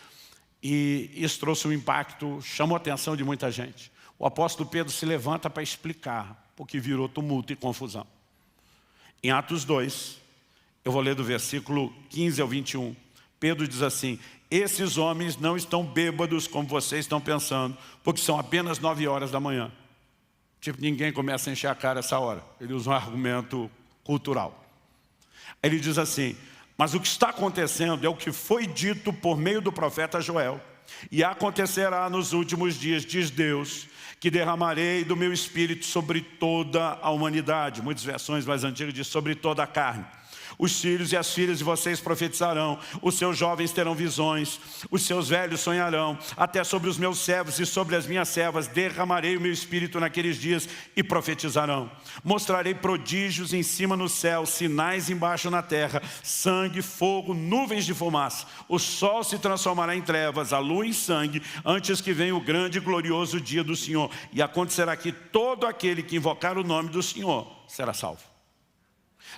e isso trouxe um impacto, chamou a atenção de muita gente. O apóstolo Pedro se levanta para explicar, porque virou tumulto e confusão. Em Atos 2, eu vou ler do versículo 15 ao 21. Pedro diz assim, esses homens não estão bêbados como vocês estão pensando, porque são apenas 9 horas da manhã. Tipo, ninguém começa a encher a cara essa hora. Ele usa um argumento cultural. Ele diz assim, mas o que está acontecendo é o que foi dito por meio do profeta Joel. E acontecerá nos últimos dias, diz Deus, que derramarei do meu Espírito sobre toda a humanidade. Muitas versões mais antigas dizem sobre toda a carne. Os filhos e as filhas de vocês profetizarão, os seus jovens terão visões, os seus velhos sonharão, até sobre os meus servos e sobre as minhas servas derramarei o meu Espírito naqueles dias e profetizarão. Mostrarei prodígios em cima no céu, sinais embaixo na terra, sangue, fogo, nuvens de fumaça. O sol se transformará em trevas, a lua em sangue, antes que venha o grande e glorioso dia do Senhor. E acontecerá que todo aquele que invocar o nome do Senhor será salvo.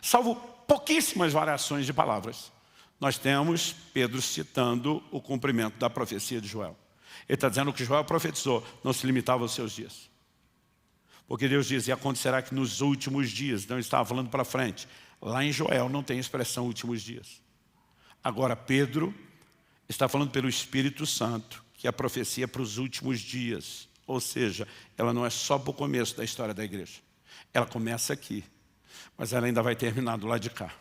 Salvo pouquíssimas variações de palavras. Nós temos Pedro citando o cumprimento da profecia de Joel. Ele está dizendo que o que Joel profetizou não se limitava aos seus dias. Porque Deus diz, e acontecerá que nos últimos dias, então ele estava falando para frente. Lá em Joel não tem expressão últimos dias. Agora Pedro está falando pelo Espírito Santo, que é a profecia para os últimos dias. Ou seja, ela não é só para o começo da história da igreja. Ela começa aqui. Mas ela ainda vai terminar do lado de cá.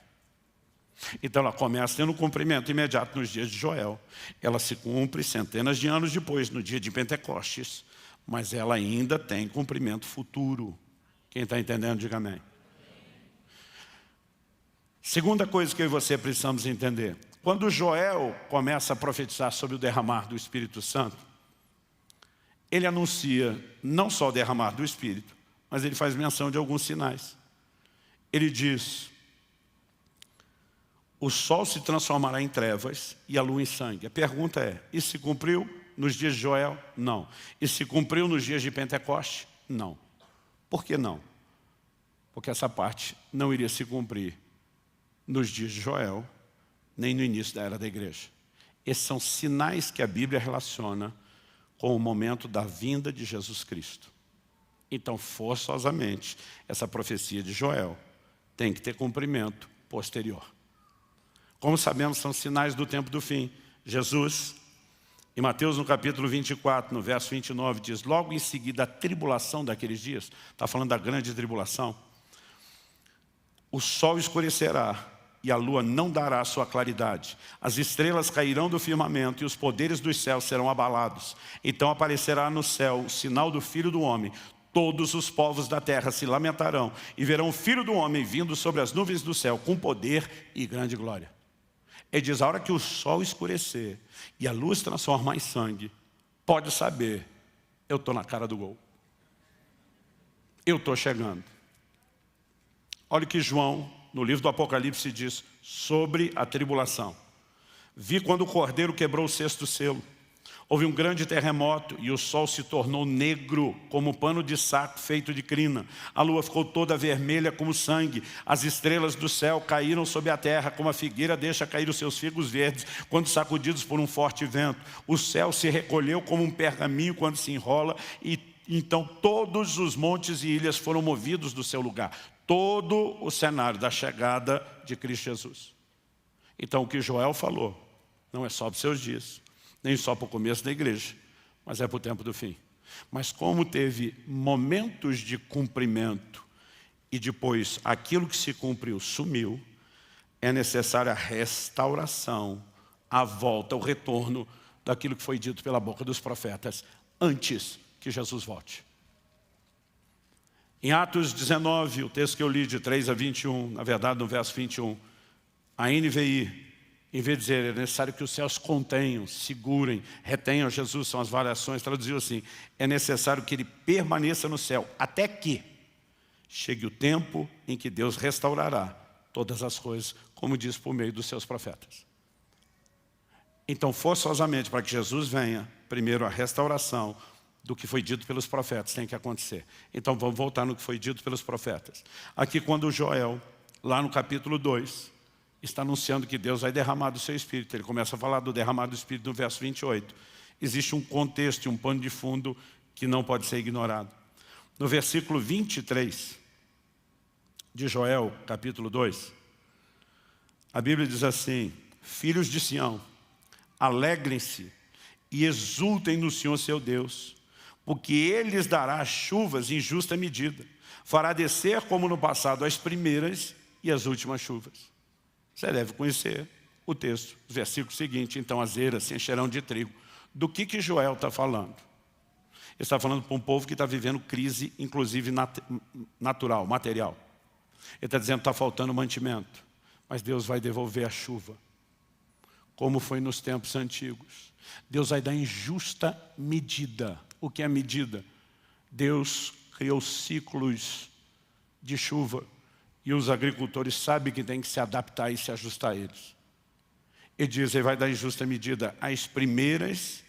Então ela começa tendo um cumprimento imediato nos dias de Joel. Ela se cumpre centenas de anos depois, no dia de Pentecostes. Mas ela ainda tem cumprimento futuro. Quem está entendendo, diga amém. Segunda coisa que eu e você precisamos entender. Quando Joel começa a profetizar sobre o derramar do Espírito Santo, ele anuncia não só o derramar do Espírito, mas ele faz menção de alguns sinais. Ele diz, o sol se transformará em trevas e a lua em sangue. A pergunta é, isso se cumpriu nos dias de Joel? Não. Isso se cumpriu nos dias de Pentecoste? Não. Por que não? Porque essa parte não iria se cumprir nos dias de Joel, nem no início da era da igreja. Esses são sinais que a Bíblia relaciona com o momento da vinda de Jesus Cristo. Então, forçosamente, essa profecia de Joel tem que ter cumprimento posterior. Como sabemos, são sinais do tempo do fim. Jesus, em Mateus no capítulo 24, no verso 29, diz, logo em seguida a tribulação daqueles dias, está falando da grande tribulação, o sol escurecerá e a lua não dará a sua claridade. As estrelas cairão do firmamento e os poderes dos céus serão abalados. Então aparecerá no céu o sinal do Filho do Homem. Todos os povos da terra se lamentarão e verão o Filho do Homem vindo sobre as nuvens do céu com poder e grande glória. Ele diz, a hora que o sol escurecer e a luz transformar em sangue, pode saber, eu estou na cara do gol. Eu estou chegando. Olha o que João, no livro do Apocalipse, diz sobre a tribulação. Vi quando o cordeiro quebrou o sexto selo. Houve um grande terremoto e o sol se tornou negro como pano de saco feito de crina. A lua ficou toda vermelha como sangue. As estrelas do céu caíram sobre a terra como a figueira deixa cair os seus figos verdes quando sacudidos por um forte vento. O céu se recolheu como um pergaminho quando se enrola e então todos os montes e ilhas foram movidos do seu lugar. todo o cenário da chegada de Cristo Jesus. Então o que Joel falou não é só para os seus dias, nem só para o começo da igreja, mas é para o tempo do fim. Mas como teve momentos de cumprimento e depois aquilo que se cumpriu sumiu, é necessária a restauração, a volta, o retorno daquilo que foi dito pela boca dos profetas antes que Jesus volte. Em Atos 19, o texto que eu li de 3 a 21, na verdade no verso 21, a NVI, em vez de dizer é necessário que os céus contenham, segurem, retenham Jesus, são as variações, traduziu assim, é necessário que ele permaneça no céu, até que chegue o tempo em que Deus restaurará todas as coisas, como diz por meio dos seus profetas. Então, forçosamente, para que Jesus venha, primeiro a restauração do que foi dito pelos profetas tem que acontecer. Então, vamos voltar no que foi dito pelos profetas. Aqui, quando Joel, lá no capítulo 2, está anunciando que Deus vai derramar do seu Espírito, ele começa a falar do derramar do Espírito no verso 28. Existe um contexto e um pano de fundo que não pode ser ignorado. No versículo 23 de Joel, capítulo 2, a Bíblia diz assim, filhos de Sião, alegrem-se e exultem no Senhor seu Deus, porque Ele lhes dará chuvas em justa medida, fará descer como no passado as primeiras e as últimas chuvas. Você deve conhecer o texto, o versículo seguinte, então as eiras se encherão de trigo. Do que Joel está falando? Ele está falando para um povo que está vivendo crise, inclusive natural, material. Ele está dizendo que está faltando mantimento, mas Deus vai devolver a chuva, como foi nos tempos antigos. Deus vai dar em justa medida. O que é medida? Deus criou ciclos de chuva e os agricultores sabem que tem que se adaptar e se ajustar a eles. Ele diz, ele vai dar em justa medida as primeiras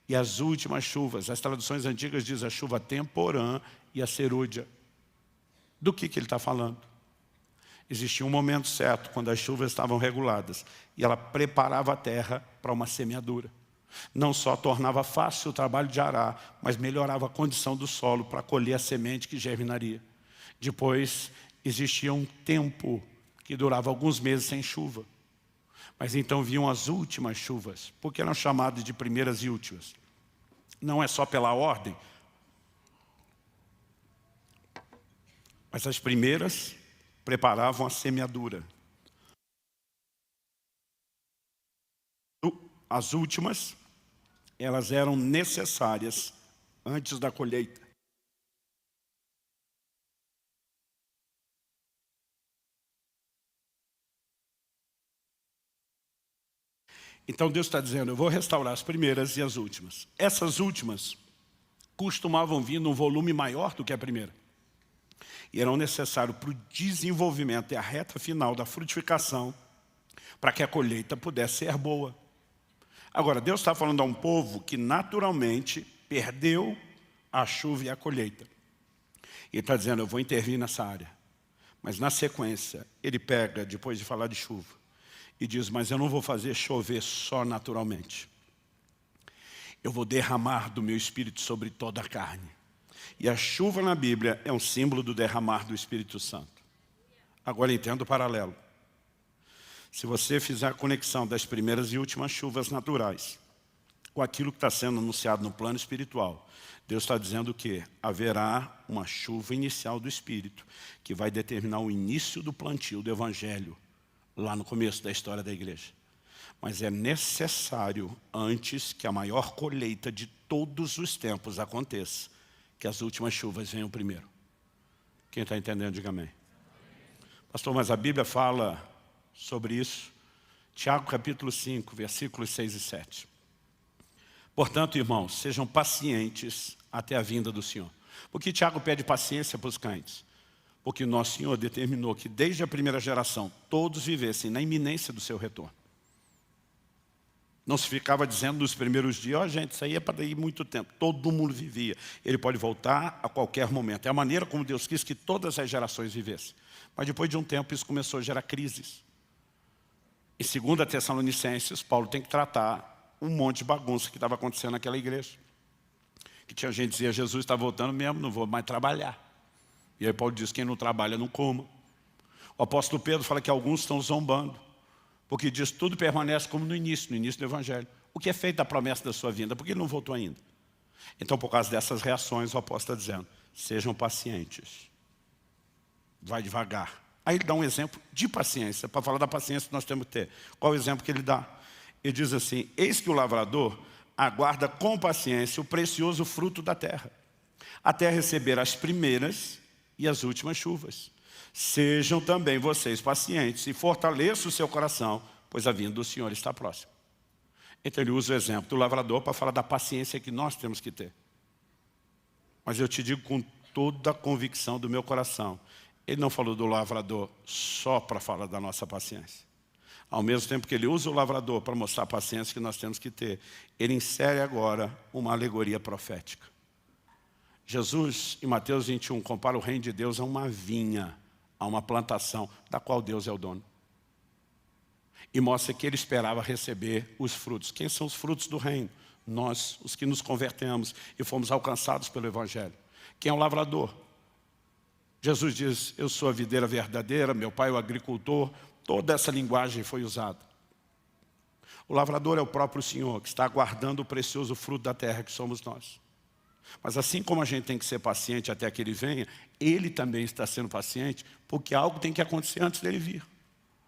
e as últimas chuvas. As traduções antigas dizem a chuva temporã e a serúdia. Do que ele está falando? Existia um momento certo, quando as chuvas estavam reguladas, e ela preparava a terra para uma semeadura. Não só tornava fácil o trabalho de arar, mas melhorava a condição do solo para colher a semente que germinaria. Depois, existia um tempo que durava alguns meses sem chuva. Mas então vinham as últimas chuvas, porque eram chamadas de primeiras e últimas. Não é só pela ordem, mas as primeiras preparavam a semeadura. As últimas, elas eram necessárias antes da colheita. Então Deus está dizendo, eu vou restaurar as primeiras e as últimas. Essas últimas costumavam vir num volume maior do que a primeira. E eram necessários para o desenvolvimento e a reta final da frutificação, para que a colheita pudesse ser boa. Agora, Deus está falando a um povo que naturalmente perdeu a chuva e a colheita. E está dizendo, eu vou intervir nessa área. Mas na sequência, ele pega, depois de falar de chuva, e diz, mas eu não vou fazer chover só naturalmente. Eu vou derramar do meu Espírito sobre toda a carne. E a chuva na Bíblia é um símbolo do derramar do Espírito Santo. Agora entenda o paralelo. Se você fizer a conexão das primeiras e últimas chuvas naturais com aquilo que está sendo anunciado no plano espiritual, Deus está dizendo que haverá uma chuva inicial do Espírito que vai determinar o início do plantio do Evangelho lá no começo da história da igreja. Mas é necessário, antes que a maior colheita de todos os tempos aconteça, que as últimas chuvas venham primeiro. Quem está entendendo, diga amém. Pastor, mas a Bíblia fala sobre isso. Tiago capítulo 5, versículos 6 e 7. Portanto, irmãos, sejam pacientes até a vinda do Senhor. Por que Tiago pede paciência para os crentes? Porque nosso Senhor determinou que desde a primeira geração todos vivessem na iminência do seu retorno. Não se ficava dizendo nos primeiros dias, ó gente, isso aí é para daí muito tempo. Todo mundo vivia. Ele pode voltar a qualquer momento. É a maneira como Deus quis que todas as gerações vivessem. Mas depois de um tempo isso começou a gerar crises. Em 2 Tessalonicenses, Paulo tem que tratar um monte de bagunça que estava acontecendo naquela igreja. Que tinha gente que dizia, Jesus está voltando mesmo, não vou mais trabalhar. E aí Paulo diz, quem não trabalha não coma. O apóstolo Pedro fala que alguns estão zombando, porque diz, tudo permanece como no início do Evangelho. O que é feito da promessa da sua vinda? Porque ele não voltou ainda. Então, por causa dessas reações, o apóstolo está dizendo, sejam pacientes. Vai devagar. Aí ele dá um exemplo de paciência, para falar da paciência que nós temos que ter. Qual é o exemplo que ele dá? Ele diz assim, eis que o lavrador aguarda com paciência o precioso fruto da terra, até receber as primeiras e as últimas chuvas. Sejam também vocês pacientes e fortaleçam o seu coração, pois a vinda do Senhor está próxima. Então ele usa o exemplo do lavrador para falar da paciência que nós temos que ter. Mas eu te digo com toda a convicção do meu coração, ele não falou do lavrador só para falar da nossa paciência. Ao mesmo tempo que ele usa o lavrador para mostrar a paciência que nós temos que ter, ele insere agora uma alegoria profética. Jesus, em Mateus 21, compara o reino de Deus a uma vinha, a uma plantação, da qual Deus é o dono. E mostra que ele esperava receber os frutos. Quem são os frutos do reino? Nós, os que nos convertemos e fomos alcançados pelo Evangelho. Quem é o lavrador? Jesus diz, eu sou a videira verdadeira, meu pai é o agricultor. Toda essa linguagem foi usada. O lavrador é o próprio Senhor, que está aguardando o precioso fruto da terra que somos nós. Mas assim como a gente tem que ser paciente até que ele venha, ele também está sendo paciente, porque algo tem que acontecer antes dele vir.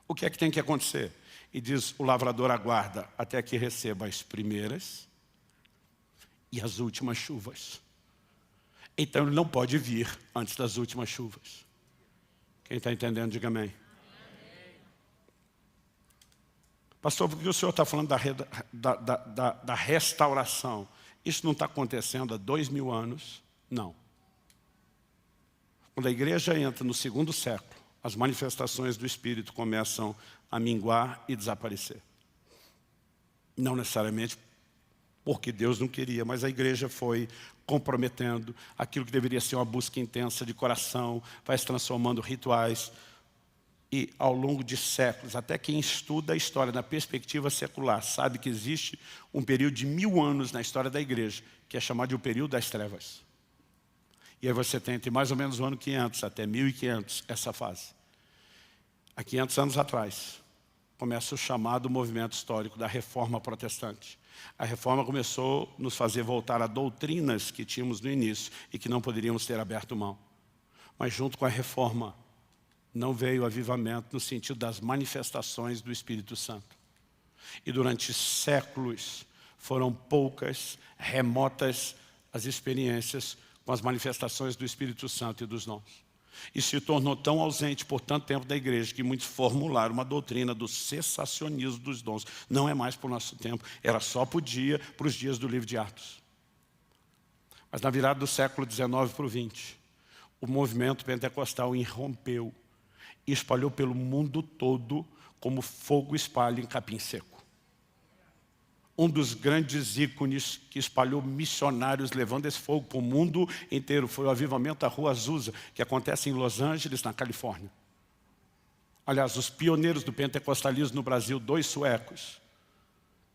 O que é que tem que acontecer? E diz, o lavrador aguarda até que receba as primeiras e as últimas chuvas. Então ele não pode vir antes das últimas chuvas. Quem está entendendo, diga amém. Pastor, por que o senhor está falando da restauração? Isso não está acontecendo há 2000 anos? Não. Quando a igreja entra no segundo século, as manifestações do Espírito começam a minguar e desaparecer. Não necessariamente porque Deus não queria, mas a igreja foi comprometendo aquilo que deveria ser uma busca intensa de coração, vai se transformando em rituais. E ao longo de séculos, até quem estuda a história na perspectiva secular, sabe que existe um período de 1000 anos na história da igreja, que é chamado de o período das trevas. E aí você tem entre mais ou menos o ano 500 até 1500 essa fase. Há 500 anos atrás, começa o chamado movimento histórico da Reforma Protestante. A Reforma começou a nos fazer voltar a doutrinas que tínhamos no início e que não poderíamos ter aberto mão. Mas junto com a Reforma, não veio avivamento no sentido das manifestações do Espírito Santo. E durante séculos foram poucas, remotas as experiências com as manifestações do Espírito Santo e dos dons. E se tornou tão ausente por tanto tempo da igreja que muitos formularam uma doutrina do cessacionismo dos dons. Não é mais para o nosso tempo, era só para os dias do livro de Atos. Mas na virada do século XIX para o XX, o movimento pentecostal irrompeu e espalhou pelo mundo todo como fogo espalha em capim seco. Um dos grandes ícones que espalhou missionários levando esse fogo para o mundo inteiro foi o avivamento da Rua Azusa, que acontece em Los Angeles, na Califórnia. Aliás, os pioneiros do pentecostalismo no Brasil, 2 suecos,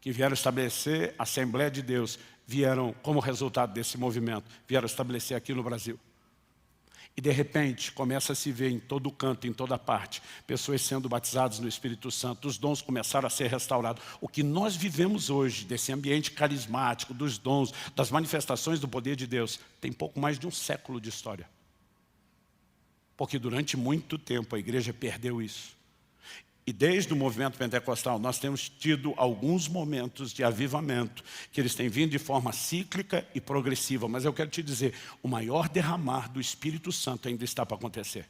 que vieram estabelecer a Assembleia de Deus, vieram, como resultado desse movimento, vieram estabelecer aqui no Brasil. E de repente começa a se ver em todo canto, em toda parte, pessoas sendo batizadas no Espírito Santo, os dons começaram a ser restaurados. O que nós vivemos hoje, desse ambiente carismático, dos dons, das manifestações do poder de Deus, tem pouco mais de um século de história. Porque durante muito tempo a igreja perdeu isso. E desde o movimento pentecostal nós temos tido alguns momentos de avivamento, que eles têm vindo de forma cíclica e progressiva. Mas eu quero te dizer, o maior derramar do Espírito Santo ainda está para acontecer.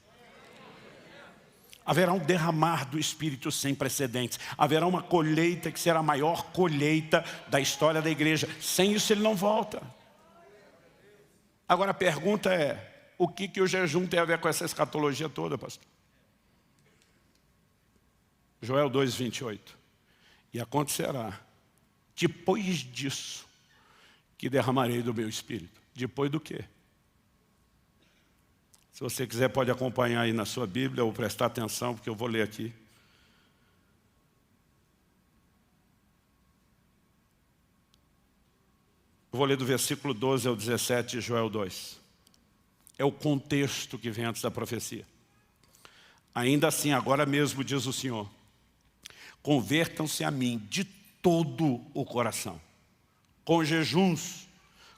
Haverá um derramar do Espírito sem precedentes. Haverá uma colheita que será a maior colheita da história da igreja. Sem isso ele não volta. Agora a pergunta é, o que o jejum tem a ver com essa escatologia toda, pastor? Joel 2:28. E acontecerá, depois disso, que derramarei do meu Espírito. Depois do quê? Se você quiser pode acompanhar aí na sua Bíblia ou prestar atenção, porque eu vou ler aqui. Eu vou ler do versículo 12 ao 17 de Joel 2. é o contexto que vem antes da profecia. Ainda assim, agora mesmo, diz o Senhor, convertam-se a mim de todo o coração, com jejuns,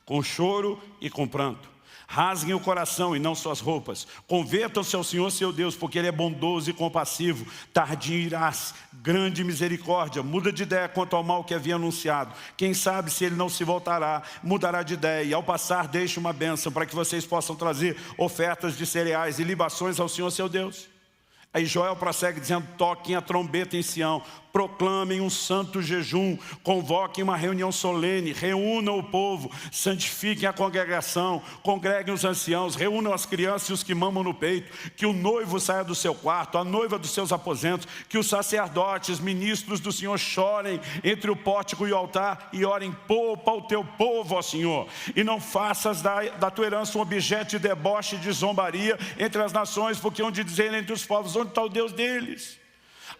com choro e com pranto. Rasguem o coração e não suas roupas. Convertam-se ao Senhor seu Deus, porque Ele é bondoso e compassivo, tardio em irar-se, grande misericórdia. Muda de ideia quanto ao mal que havia anunciado. Quem sabe se Ele não se voltará, mudará de ideia. E ao passar deixe uma bênção para que vocês possam trazer ofertas de cereais e libações ao Senhor seu Deus. Aí Joel prossegue dizendo, toquem a trombeta em Sião, proclamem um santo jejum, convoquem uma reunião solene, reúnam o povo, santifiquem a congregação, congreguem os anciãos, reúnam as crianças e os que mamam no peito, que o noivo saia do seu quarto, a noiva dos seus aposentos, que os sacerdotes, ministros do Senhor chorem entre o pórtico e o altar e orem, poupa o teu povo, ó Senhor, e não faças da tua herança um objeto de deboche e de zombaria entre as nações, porque onde dizer entre os povos, onde está o Deus deles?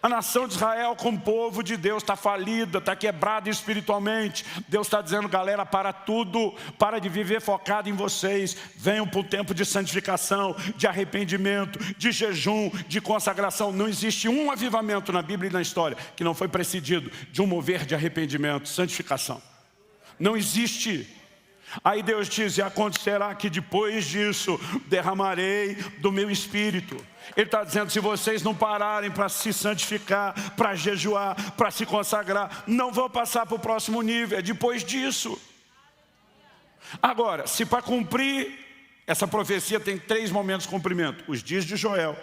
A nação de Israel como povo de Deus está falida, está quebrada espiritualmente. Deus está dizendo, galera, para tudo, para de viver focado em vocês. Venham para o tempo de santificação, de arrependimento, de jejum, de consagração. Não existe um avivamento na Bíblia e na história que não foi precedido de um mover de arrependimento, santificação. Não existe. Aí Deus diz, e acontecerá que depois disso derramarei do meu Espírito. Ele está dizendo, se vocês não pararem para se santificar, para jejuar, para se consagrar, não vão passar para o próximo nível, é depois disso. Agora, se para cumprir, essa profecia tem 3 momentos de cumprimento. Os dias de Joel,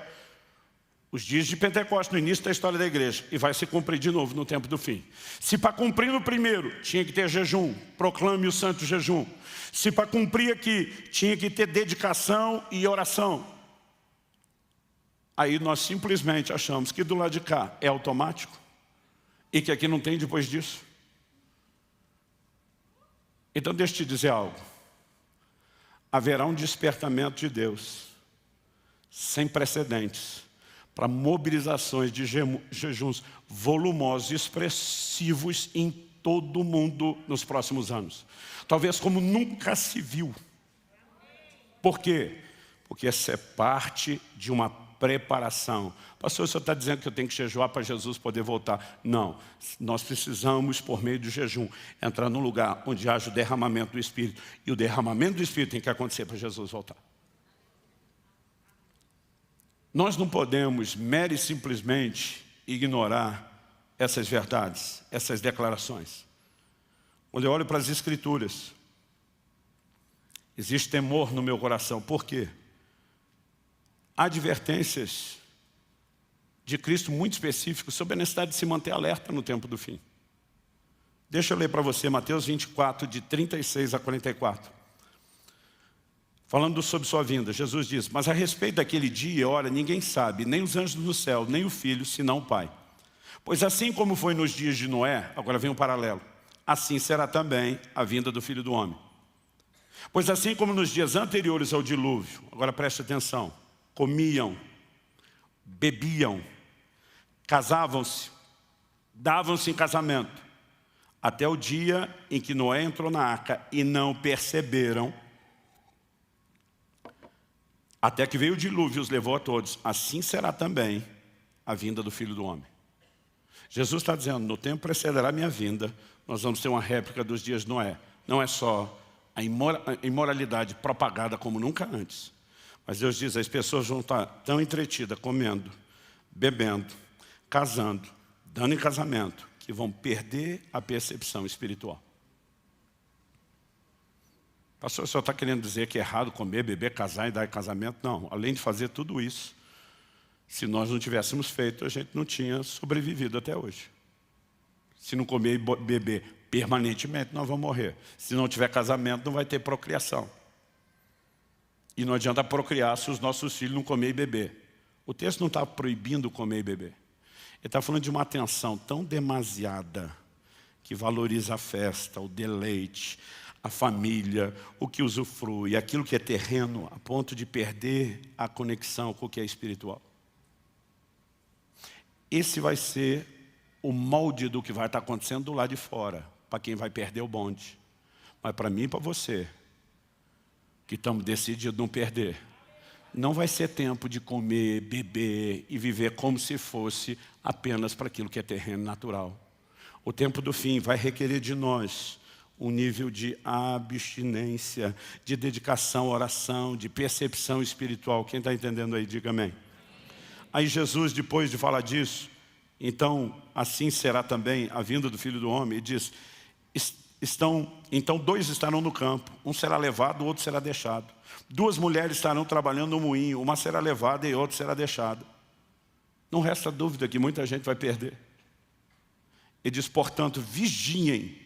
os dias de Pentecostes, no início da história da igreja, e vai se cumprir de novo no tempo do fim. Se para cumprir no primeiro, tinha que ter jejum, proclame o santo jejum. Se para cumprir aqui, tinha que ter dedicação e oração. Aí nós simplesmente achamos que do lado de cá é automático, e que aqui não tem depois disso. Então deixa eu te dizer algo. Haverá um despertamento de Deus, sem precedentes, para mobilizações de jejuns volumosos, expressivos em todo o mundo nos próximos anos. Talvez como nunca se viu. Por quê? Porque essa é parte de uma preparação. Pastor, o senhor está dizendo que eu tenho que jejuar para Jesus poder voltar. Não, nós precisamos, por meio do jejum, entrar num lugar onde haja o derramamento do Espírito. E o derramamento do Espírito tem que acontecer para Jesus voltar. Nós não podemos mera e simplesmente ignorar essas verdades, essas declarações. Quando eu olho para as Escrituras, existe temor no meu coração. Por quê? Há advertências de Cristo muito específicas sobre a necessidade de se manter alerta no tempo do fim. Deixa eu ler para você Mateus 24, de 36 a 44. Falando sobre sua vinda, Jesus diz, mas a respeito daquele dia e hora, ninguém sabe, nem os anjos do céu, nem o Filho, senão o Pai. Pois assim como foi nos dias de Noé, agora vem um paralelo, assim será também a vinda do Filho do Homem. Pois assim como nos dias anteriores ao dilúvio, agora preste atenção, comiam, bebiam, casavam-se, davam-se em casamento, até o dia em que Noé entrou na arca e não perceberam, até que veio o dilúvio e os levou a todos. Assim será também a vinda do Filho do Homem. Jesus está dizendo, no tempo precederá a minha vinda, nós vamos ter uma réplica dos dias de Noé. Não é só a imoralidade propagada como nunca antes. Mas Deus diz, as pessoas vão estar tão entretidas, comendo, bebendo, casando, dando em casamento, que vão perder a percepção espiritual. Pastor, o senhor está querendo dizer que é errado comer, beber, casar e dar em casamento? Não, além de fazer tudo isso, se nós não tivéssemos feito, a gente não tinha sobrevivido até hoje. Se não comer e beber permanentemente, nós vamos morrer. Se não tiver casamento, não vai ter procriação. E não adianta procriar se os nossos filhos não comer e beber. O texto não está proibindo comer e beber. Ele está falando de uma atenção tão demasiada que valoriza a festa, o deleite, a família, o que usufrui, aquilo que é terreno, a ponto de perder a conexão com o que é espiritual. Esse vai ser o molde do que vai estar acontecendo do lado de fora, para quem vai perder o bonde. Mas para mim e para você, que estamos decididos a não perder, não vai ser tempo de comer, beber e viver como se fosse apenas para aquilo que é terreno natural. O tempo do fim vai requerer de nós um nível de abstinência, de dedicação, oração, de percepção espiritual. Quem está entendendo aí, diga amém. Aí Jesus, depois de falar disso, então assim será também a vinda do Filho do Homem, e diz, então 2 estarão no campo, um será levado, o outro será deixado. 2 mulheres estarão trabalhando no moinho, uma será levada e outra será deixada. Não resta dúvida que muita gente vai perder. Ele diz, portanto, vigiem,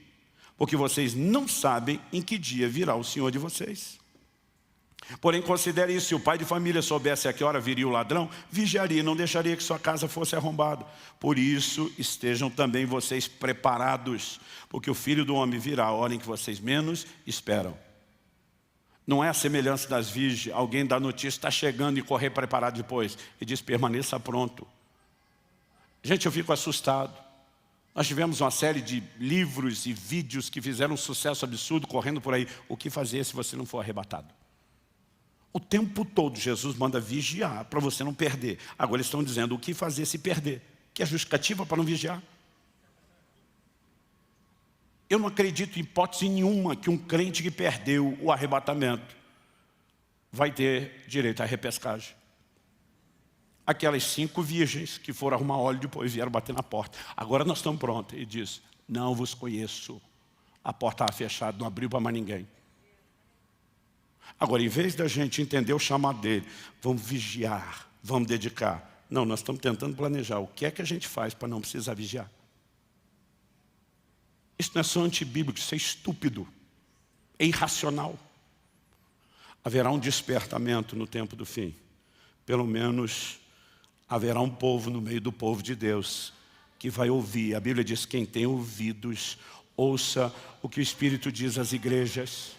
porque vocês não sabem em que dia virá o Senhor de vocês. Porém, considere isso, se o pai de família soubesse a que hora viria o ladrão, vigiaria e não deixaria que sua casa fosse arrombada. Por isso, estejam também vocês preparados, porque o Filho do Homem virá a hora em que vocês menos esperam. Não é a semelhança das virgens, alguém dá notícia, está chegando e correr preparado depois. E diz, permaneça pronto. Gente, eu fico assustado. Nós tivemos uma série de livros e vídeos que fizeram um sucesso absurdo correndo por aí. O que fazer se você não for arrebatado? O tempo todo Jesus manda vigiar para você não perder. Agora eles estão dizendo o que fazer se perder. Que é justificativa para não vigiar? Eu não acredito em hipótese nenhuma que um crente que perdeu o arrebatamento vai ter direito à repescagem. Aquelas 5 virgens que foram arrumar óleo depois vieram bater na porta. Agora nós estamos prontos. E diz, não vos conheço. A porta estava fechada, não abriu para mais ninguém. Agora, em vez da gente entender o chamado dele, vamos vigiar, vamos dedicar. Não, nós estamos tentando planejar o que é que a gente faz para não precisar vigiar. Isso não é só antibíblico, isso é estúpido, é irracional. Haverá um despertamento no tempo do fim. Pelo menos haverá um povo no meio do povo de Deus que vai ouvir. A Bíblia diz, quem tem ouvidos, ouça o que o Espírito diz às igrejas.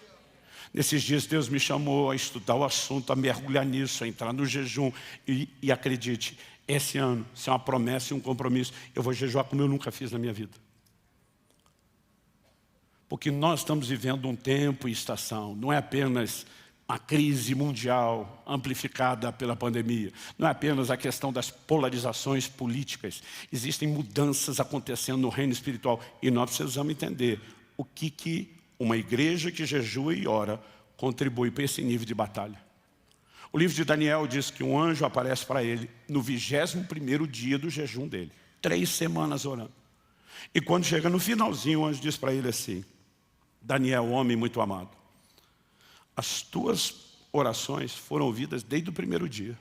Nesses dias Deus me chamou a estudar o assunto, a mergulhar nisso, a entrar no jejum. E acredite, esse ano, isso é uma promessa e um compromisso. Eu vou jejuar como eu nunca fiz na minha vida. Porque nós estamos vivendo um tempo e estação. Não é apenas a crise mundial amplificada pela pandemia. Não é apenas a questão das polarizações políticas. Existem mudanças acontecendo no reino espiritual. E nós precisamos entender o que uma igreja que jejua e ora contribui para esse nível de batalha. O livro de Daniel diz que um anjo aparece para ele no 21º dia do jejum dele. 3 semanas orando. E quando chega no finalzinho, o anjo diz para ele assim, Daniel, homem muito amado, as tuas orações foram ouvidas desde o primeiro dia.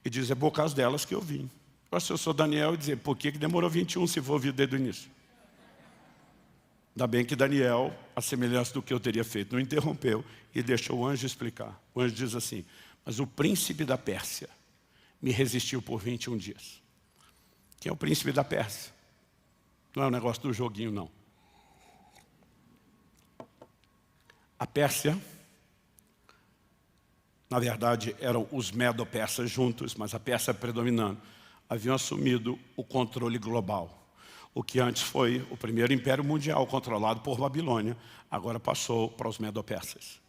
E diz, é por causa delas que eu vim. Se eu sou Daniel, e dizer, por que demorou 21 se for ouvido desde o início? Ainda bem que Daniel, a semelhança do que eu teria feito, não interrompeu e deixou o anjo explicar. O anjo diz assim, mas o príncipe da Pérsia me resistiu por 21 dias. Quem é o príncipe da Pérsia? Não é um negócio do joguinho, não. A Pérsia, na verdade, eram os medo-persas juntos, mas a Pérsia predominando, haviam assumido o controle global. O que antes foi o primeiro império mundial controlado por Babilônia, agora passou para os medo-persas.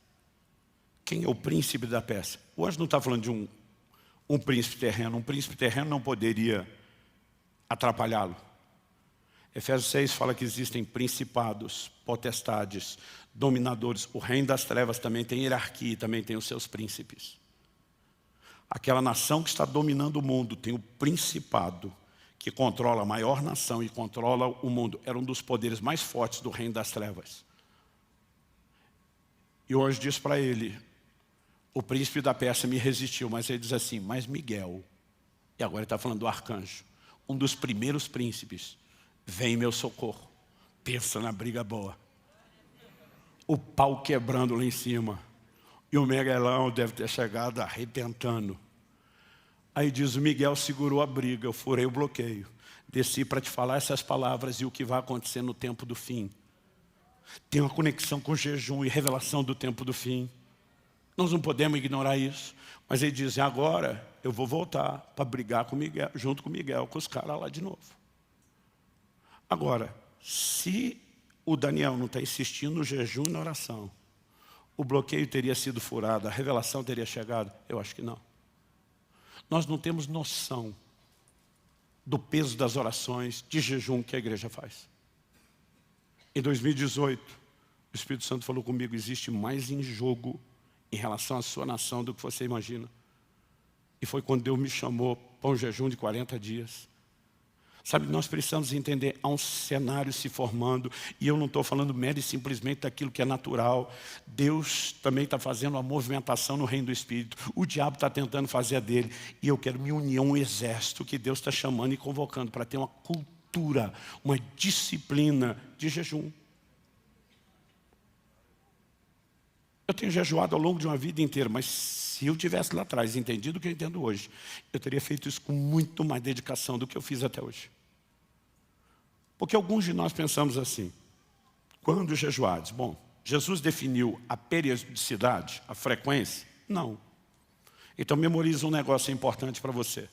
Quem é o príncipe da Pérsia? O anjo não está falando de um príncipe terreno. Um príncipe terreno não poderia atrapalhá-lo. Efésios 6 fala que existem principados, potestades, dominadores. O reino das trevas também tem hierarquia, também tem os seus príncipes. Aquela nação que está dominando o mundo tem o principado, que controla a maior nação e controla o mundo. Era um dos poderes mais fortes do reino das trevas. E hoje diz para ele, o príncipe da Pérsia me resistiu, mas ele diz assim, mas Miguel, e agora ele está falando do arcanjo, um dos primeiros príncipes, vem em meu socorro. Pensa na briga boa. O pau quebrando lá em cima. E o Miguelão deve ter chegado arrebentando. Aí diz, o Miguel segurou a briga, eu furei o bloqueio. Desci para te falar essas palavras e o que vai acontecer no tempo do fim. Tem uma conexão com o jejum e revelação do tempo do fim. Nós não podemos ignorar isso. Mas ele diz, agora eu vou voltar para brigar com Miguel, junto com Miguel, com os caras lá de novo. Agora, se o Daniel não está insistindo no jejum e na oração, o bloqueio teria sido furado, a revelação teria chegado? Eu acho que não. Nós não temos noção do peso das orações de jejum que a igreja faz. Em 2018, o Espírito Santo falou comigo, existe mais em jogo em relação à sua nação do que você imagina. E foi quando Deus me chamou para um jejum de 40 dias. Sabe, nós precisamos entender, há um cenário se formando, e eu não estou falando mero e simplesmente daquilo que é natural. Deus também está fazendo uma movimentação no reino do Espírito. O diabo está tentando fazer a dele, e eu quero me unir a um exército que Deus está chamando e convocando para ter uma cultura, uma disciplina de jejum. Eu tenho jejuado ao longo de uma vida inteira, mas se eu tivesse lá atrás entendido o que eu entendo hoje, eu teria feito isso com muito mais dedicação do que eu fiz até hoje. Porque alguns de nós pensamos assim, quando jejuados? Bom, Jesus definiu a periodicidade, a frequência? Não. Então memoriza um negócio importante para você.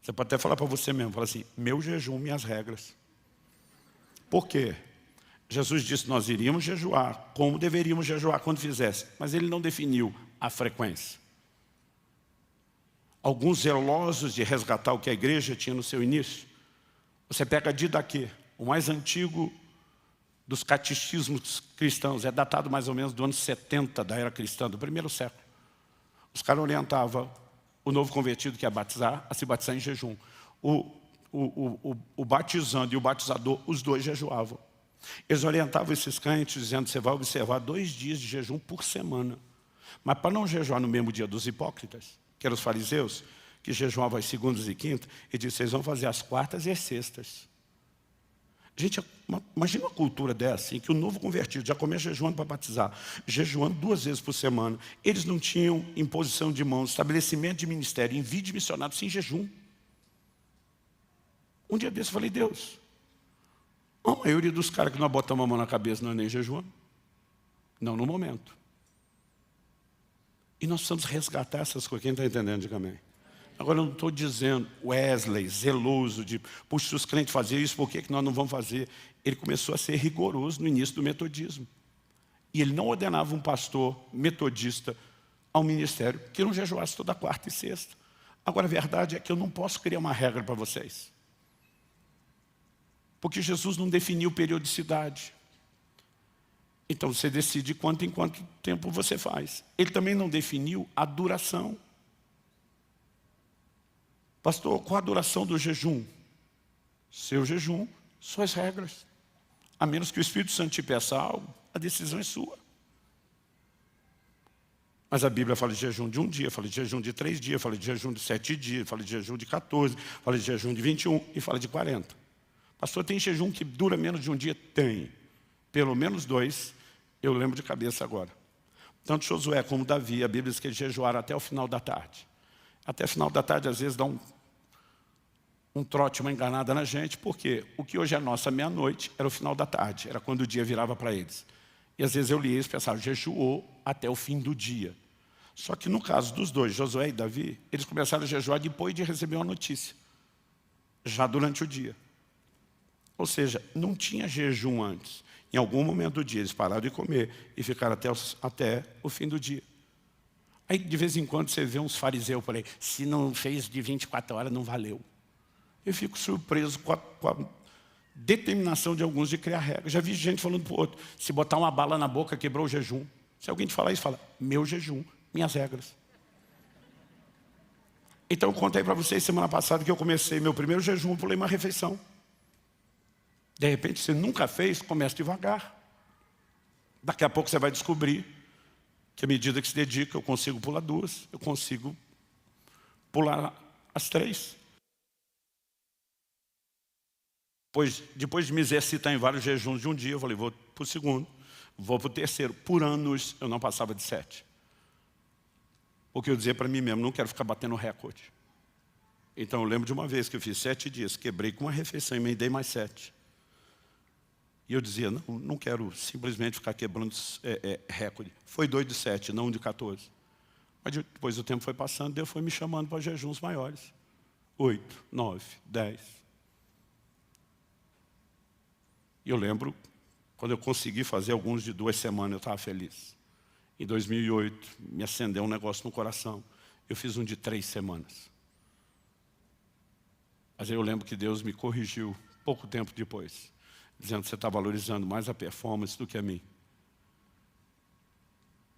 Você pode até falar para você mesmo, fala assim, meu jejum, minhas regras. Por quê? Jesus disse que nós iríamos jejuar, como deveríamos jejuar quando fizesse, mas ele não definiu a frequência. Alguns zelosos de resgatar o que a igreja tinha no seu início, você pega Didaquê, o mais antigo dos catecismos cristãos, é datado mais ou menos do ano 70 da era cristã, do primeiro século. Os caras orientavam o novo convertido que ia batizar, a se batizar em jejum. O batizando e o batizador, os dois jejuavam. Eles orientavam esses crentes dizendo, você vai observar 2 dias de jejum por semana. Mas para não jejuar no mesmo dia dos hipócritas, que eram os fariseus, que jejuavam às segundas e quintas, ele disse, vocês vão fazer as quartas e as sextas. Gente, imagina uma cultura dessa, em que o novo convertido já começa jejuando para batizar, jejuando 2 vezes por semana. Eles não tinham imposição de mãos, estabelecimento de ministério, envio de missionários sem jejum. Um dia desse eu falei, Deus, a maioria dos caras que nós botamos a mão na cabeça não é nem jejuando. Não no momento. E nós precisamos resgatar essas coisas. Quem está entendendo, diga amém. Agora eu não estou dizendo Wesley, zeloso, de puxa, se os crentes faziam isso, por que nós não vamos fazer? Ele começou a ser rigoroso no início do metodismo. E ele não ordenava um pastor metodista ao ministério que não jejuasse toda quarta e sexta. Agora a verdade é que eu não posso criar uma regra para vocês. Porque Jesus não definiu periodicidade. Então você decide quanto em quanto tempo você faz. Ele também não definiu a duração. Pastor, qual a duração do jejum? Seu jejum, suas regras. A menos que o Espírito Santo te peça algo, a decisão é sua. Mas a Bíblia fala de jejum de 1 dia, fala de jejum de 3 dias, fala de jejum de 7 dias, fala de jejum de 14, fala de jejum de 21 e fala de 40. Pastor, tem jejum que dura menos de 1 dia? Tem. Pelo menos 2, eu lembro de cabeça agora. Tanto Josué como Davi, a Bíblia diz que eles jejuaram até o final da tarde. Até o final da tarde, às vezes, dá um trote, uma enganada na gente, porque o que hoje é nossa meia-noite era o final da tarde, era quando o dia virava para eles. E às vezes eu lia e pensava, jejuou até o fim do dia. Só que no caso dos dois, Josué e Davi, eles começaram a jejuar depois de receber uma notícia, já durante o dia. Ou seja, não tinha jejum antes. Em algum momento do dia eles pararam de comer e ficaram até o fim do dia. Aí de vez em quando você vê uns fariseus por aí, se não fez de 24 horas não valeu. Eu fico surpreso com a determinação de alguns de criar regras. Já vi gente falando para o outro, se botar uma bala na boca quebrou o jejum. Se alguém te falar isso, fala, meu jejum, minhas regras. Então eu contei para vocês semana passada que eu comecei meu primeiro jejum, pulei uma refeição. De repente, você nunca fez, começa devagar. Daqui a pouco você vai descobrir que à medida que se dedica, eu consigo pular 2, eu consigo pular as 3. Depois de me exercitar em vários jejuns de 1 dia, eu falei, vou para o 2º, vou para o 3º. Por anos, eu não passava de 7. Porque eu dizia para mim mesmo, não quero ficar batendo recorde. Então eu lembro de uma vez que eu fiz 7 dias, quebrei com uma refeição e emendei mais 7. E eu dizia, não quero simplesmente ficar quebrando recorde. Foi 2 de 7, não 1 de 14. Mas depois o tempo foi passando, Deus foi me chamando para jejuns maiores. 8, 9, 10. E eu lembro, quando eu consegui fazer alguns de 2 semanas, eu estava feliz. Em 2008, me acendeu um negócio no coração. Eu fiz um de 3 semanas. Mas eu lembro que Deus me corrigiu pouco tempo depois, dizendo que você está valorizando mais a performance do que a mim.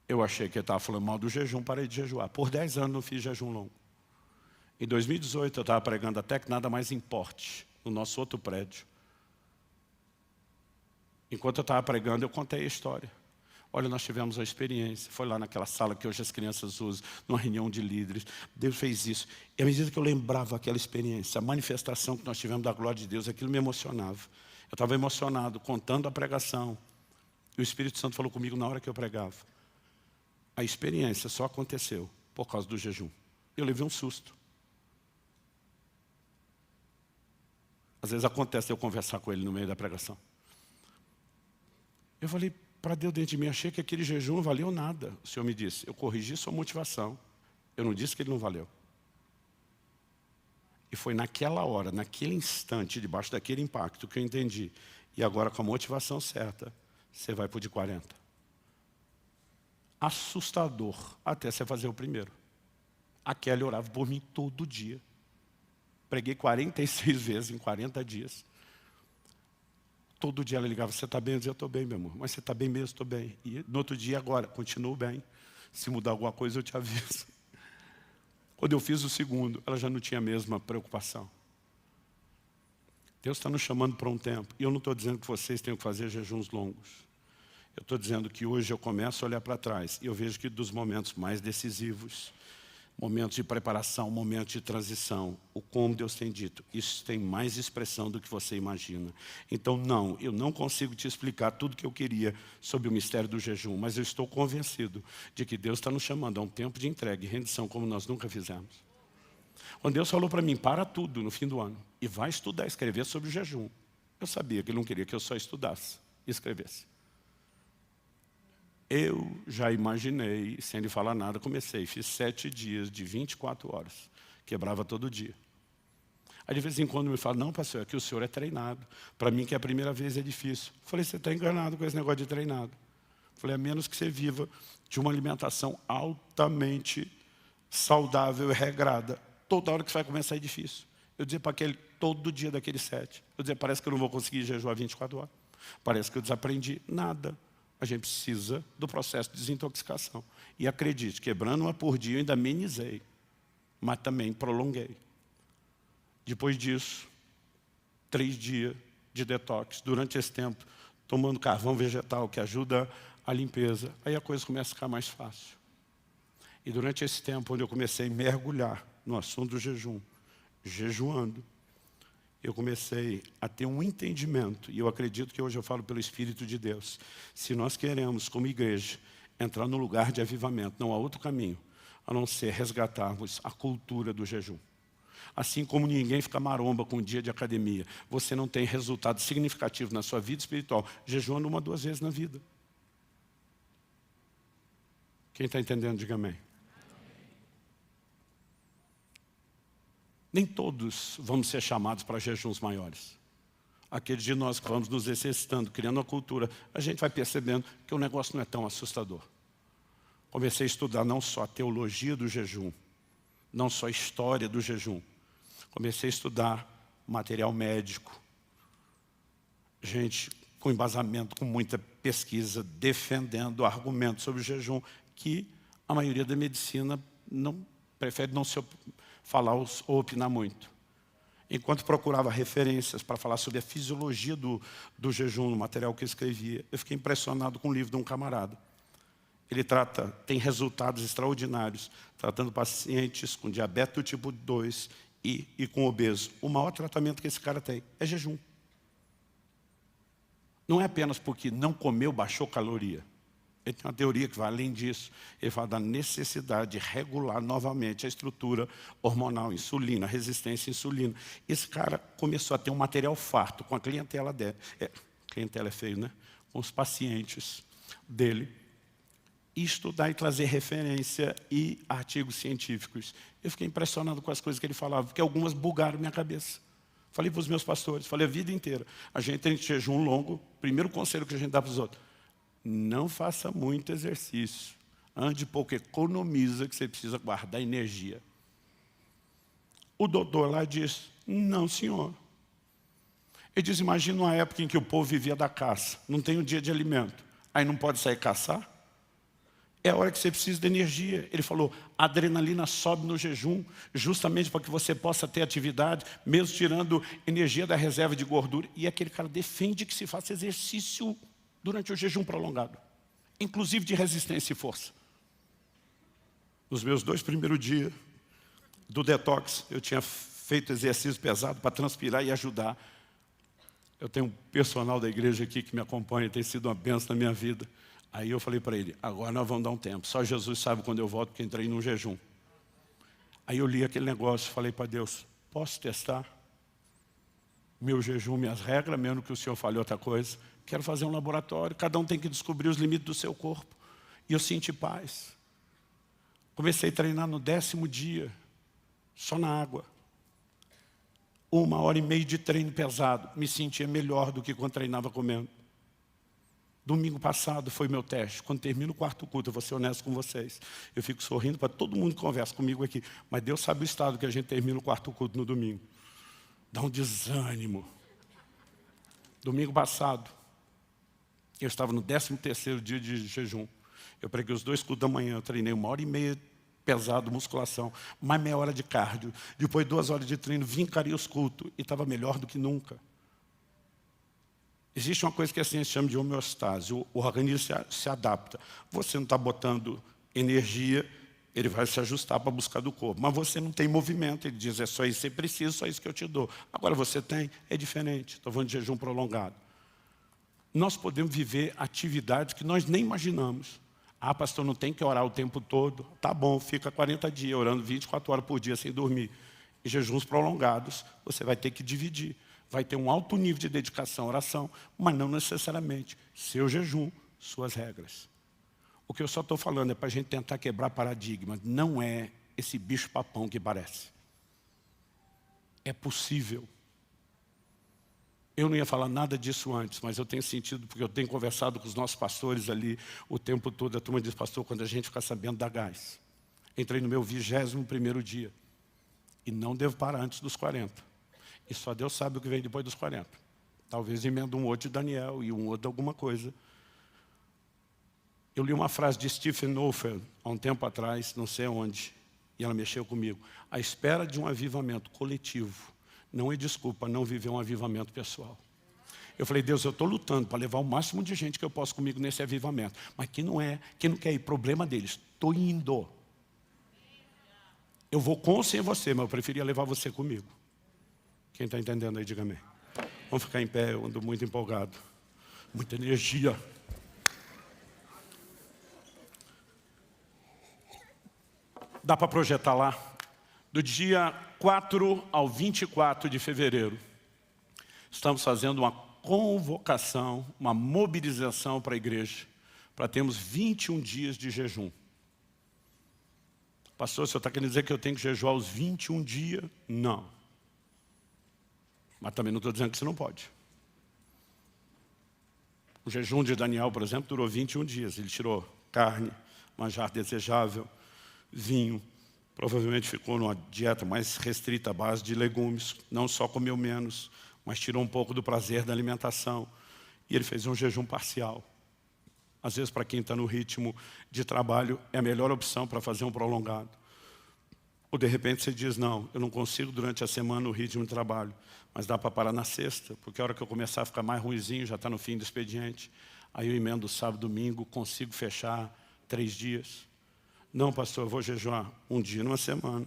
Eu achei que ele estava falando mal do jejum, parei de jejuar. Por 10 anos não fiz jejum longo. Em 2018 eu estava pregando até que nada mais importe, no nosso outro prédio. Enquanto eu estava pregando, eu contei a história. Olha, nós tivemos uma experiência, foi lá naquela sala que hoje as crianças usam, numa reunião de líderes. Deus fez isso. E à medida que eu lembrava aquela experiência, a manifestação que nós tivemos da glória de Deus, aquilo me emocionava. Eu estava emocionado, contando a pregação. E o Espírito Santo falou comigo na hora que eu pregava. A experiência só aconteceu por causa do jejum. Eu levei um susto. Às vezes acontece eu conversar com ele no meio da pregação. Eu falei para Deus dentro de mim, achei que aquele jejum não valeu nada. O Senhor me disse, eu corrigi sua motivação. Eu não disse que ele não valeu. E foi naquela hora, naquele instante, debaixo daquele impacto que eu entendi. E agora com a motivação certa, você vai para o de 40. Assustador, até você fazer o primeiro. A Kelly orava por mim todo dia. Preguei 46 vezes em 40 dias. Todo dia ela ligava, você está bem? Eu dizia, eu estou bem, meu amor. Mas você está bem mesmo? Estou bem. E no outro dia, agora, continuo bem. Se mudar alguma coisa, eu te aviso. Quando eu fiz o segundo, ela já não tinha a mesma preocupação. Deus está nos chamando para um tempo. E eu não estou dizendo que vocês tenham que fazer jejuns longos. Eu estou dizendo que hoje eu começo a olhar para trás. E eu vejo que dos momentos mais decisivos, momentos de preparação, momentos de transição, o como Deus tem dito, isso tem mais expressão do que você imagina. Então não, eu não consigo te explicar tudo o que eu queria sobre o mistério do jejum, mas eu estou convencido de que Deus está nos chamando a um tempo de entrega e rendição como nós nunca fizemos. Quando Deus falou para mim, para tudo no fim do ano, e vai estudar, escrever sobre o jejum, eu sabia que Ele não queria que eu só estudasse e escrevesse. Eu já imaginei, sem lhe falar nada, comecei, fiz 7 dias de 24 horas, quebrava todo dia. Aí de vez em quando me fala, não pastor, é que o senhor é treinado, para mim que é a primeira vez é difícil. Falei, você está enganado com esse negócio de treinado. Falei, a menos que você viva de uma alimentação altamente saudável e regrada, toda hora que você vai começar é difícil. Eu dizia para aquele, todo dia daqueles 7, eu dizia, parece que eu não vou conseguir jejuar 24 horas, parece que eu desaprendi nada. A gente precisa do processo de desintoxicação. E acredite, quebrando uma por dia, eu ainda amenizei, mas também prolonguei. Depois disso, 3 dias de detox. Durante esse tempo, tomando carvão vegetal, que ajuda a limpeza. Aí a coisa começa a ficar mais fácil. E durante esse tempo, onde eu comecei a mergulhar no assunto do jejum, jejuando, eu comecei a ter um entendimento, e eu acredito que hoje eu falo pelo Espírito de Deus. Se nós queremos, como igreja, entrar no lugar de avivamento, não há outro caminho, a não ser resgatarmos a cultura do jejum. Assim como ninguém fica maromba com um dia de academia, você não tem resultado significativo na sua vida espiritual, jejuando 1 ou 2 vezes na vida. Quem está entendendo, diga amém. Nem todos vamos ser chamados para jejuns maiores. Aqueles de nós que vamos nos exercitando, criando a cultura, a gente vai percebendo que o negócio não é tão assustador. Comecei a estudar não só a teologia do jejum, não só a história do jejum. Comecei a estudar material médico. Gente com embasamento, com muita pesquisa, defendendo argumentos sobre o jejum, que a maioria da medicina prefere não se falar ou opinar muito. Enquanto procurava referências para falar sobre a fisiologia do jejum, no material que eu escrevia, eu fiquei impressionado com o livro de um camarada. Ele tem resultados extraordinários, tratando pacientes com diabetes do tipo 2 e com obeso. O maior tratamento que esse cara tem é jejum. Não é apenas porque não comeu, baixou caloria. Ele tem uma teoria que vai além disso. Ele fala da necessidade de regular novamente a estrutura hormonal, insulina, resistência à insulina. Esse cara começou a ter um material farto com a clientela dele. Clientela é feio, né? Com os pacientes dele. E estudar e trazer referência e artigos científicos. Eu fiquei impressionado com as coisas que ele falava, porque algumas bugaram minha cabeça. Falei para os meus pastores, falei a vida inteira. A gente tem jejum longo, primeiro conselho que a gente dá para os outros. Não faça muito exercício. Ande pouco, economiza, que você precisa guardar energia. O doutor lá diz, não, senhor. Ele diz, imagina uma época em que o povo vivia da caça, não tem um dia de alimento, aí não pode sair caçar? É a hora que você precisa de energia. Ele falou, a adrenalina sobe no jejum, justamente para que você possa ter atividade, mesmo tirando energia da reserva de gordura. E aquele cara defende que se faça exercício durante o jejum prolongado, inclusive de resistência e força. Nos meus 2 primeiros dias do detox, eu tinha feito exercício pesado para transpirar e ajudar. Eu tenho um personal da igreja aqui que me acompanha, tem sido uma bênção na minha vida. Aí eu falei para ele, agora nós vamos dar um tempo. Só Jesus sabe quando eu volto, porque entrei num jejum. Aí eu li aquele negócio, falei para Deus, posso testar meu jejum, minhas regras, mesmo que o Senhor fale outra coisa? Quero fazer um laboratório, cada um tem que descobrir os limites do seu corpo. E eu senti paz. Comecei a treinar no 10º dia, só na água. 1h30 de treino pesado. Me sentia melhor do que quando treinava comendo. Domingo passado foi meu teste. Quando termino o 4º culto, eu vou ser honesto com vocês. Eu fico sorrindo para todo mundo que conversa comigo aqui. Mas Deus sabe o estado que a gente termina o 4º culto no domingo. Dá um desânimo. Domingo passado, eu estava no 13º dia de jejum. Eu preguei os 2 cultos da manhã. Eu treinei 1h30 pesado, musculação, mais meia hora de cardio. Depois 2 horas de treino, vincaria os cultos e estava melhor do que nunca. Existe uma coisa que a ciência chama de homeostase. O organismo se adapta. Você não está botando energia, ele vai se ajustar para buscar do corpo. Mas você não tem movimento, ele diz, é só isso que você precisa, só isso que eu te dou. Agora você tem, é diferente. Estou falando de jejum prolongado. Nós podemos viver atividades que nós nem imaginamos. Ah, pastor, não tem que orar o tempo todo. Tá bom, fica 40 dias orando 24 horas por dia sem dormir. Em jejuns prolongados, você vai ter que dividir. Vai ter um alto nível de dedicação à oração, mas não necessariamente seu jejum, suas regras. O que eu só estou falando é para a gente tentar quebrar paradigmas. Não é esse bicho-papão que parece. É possível. Eu não ia falar nada disso antes, mas eu tenho sentido, porque eu tenho conversado com os nossos pastores ali o tempo todo. A turma diz, pastor, quando a gente ficar sabendo, dá gás. Entrei no meu 21º dia. E não devo parar antes dos 40. E só Deus sabe o que vem depois dos 40. Talvez emenda um outro de Daniel e um outro de alguma coisa. Eu li uma frase de Stephen Neufeld, há um tempo atrás, não sei onde, e ela mexeu comigo. A espera de um avivamento coletivo não é desculpa não viver um avivamento pessoal. Eu falei, Deus, eu estou lutando para levar o máximo de gente que eu posso comigo nesse avivamento. Mas quem não quer ir, problema deles. Estou indo. Eu vou com ou sem você, mas eu preferia levar você comigo. Quem está entendendo aí, diga amém. Vamos ficar em pé, eu ando muito empolgado. Muita energia. Dá para projetar lá? Do dia 4 ao 24 de fevereiro, estamos fazendo uma convocação, uma mobilização para a igreja, para termos 21 dias de jejum. Pastor, o senhor está querendo dizer que eu tenho que jejuar os 21 dias? Não. Mas também não estou dizendo que você não pode. O jejum de Daniel, por exemplo, durou 21 dias. Ele tirou carne, manjar desejável, vinho. Provavelmente ficou numa dieta mais restrita à base de legumes. Não só comeu menos, mas tirou um pouco do prazer da alimentação. E ele fez um jejum parcial. Às vezes, para quem está no ritmo de trabalho, é a melhor opção para fazer um prolongado. Ou, de repente, você diz, não, eu não consigo durante a semana o ritmo de trabalho, mas dá para parar na sexta, porque a hora que eu começar a ficar mais ruinzinho, já está no fim do expediente. Aí eu emendo sábado, domingo, consigo fechar 3 dias. Não, pastor, eu vou jejuar um dia numa semana,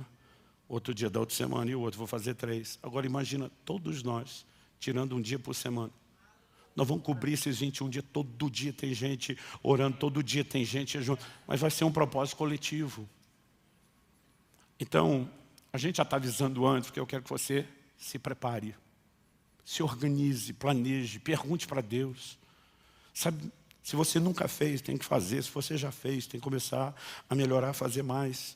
outro dia da outra semana e o outro, vou fazer 3. Agora imagina todos nós, tirando um dia por semana. Nós vamos cobrir esses 21 dias, todo dia tem gente orando, todo dia tem gente jejuando, mas vai ser um propósito coletivo. Então, a gente já está avisando antes, porque eu quero que você se prepare, se organize, planeje, pergunte para Deus. Sabe, se você nunca fez, tem que fazer. Se você já fez, tem que começar a melhorar, a fazer mais.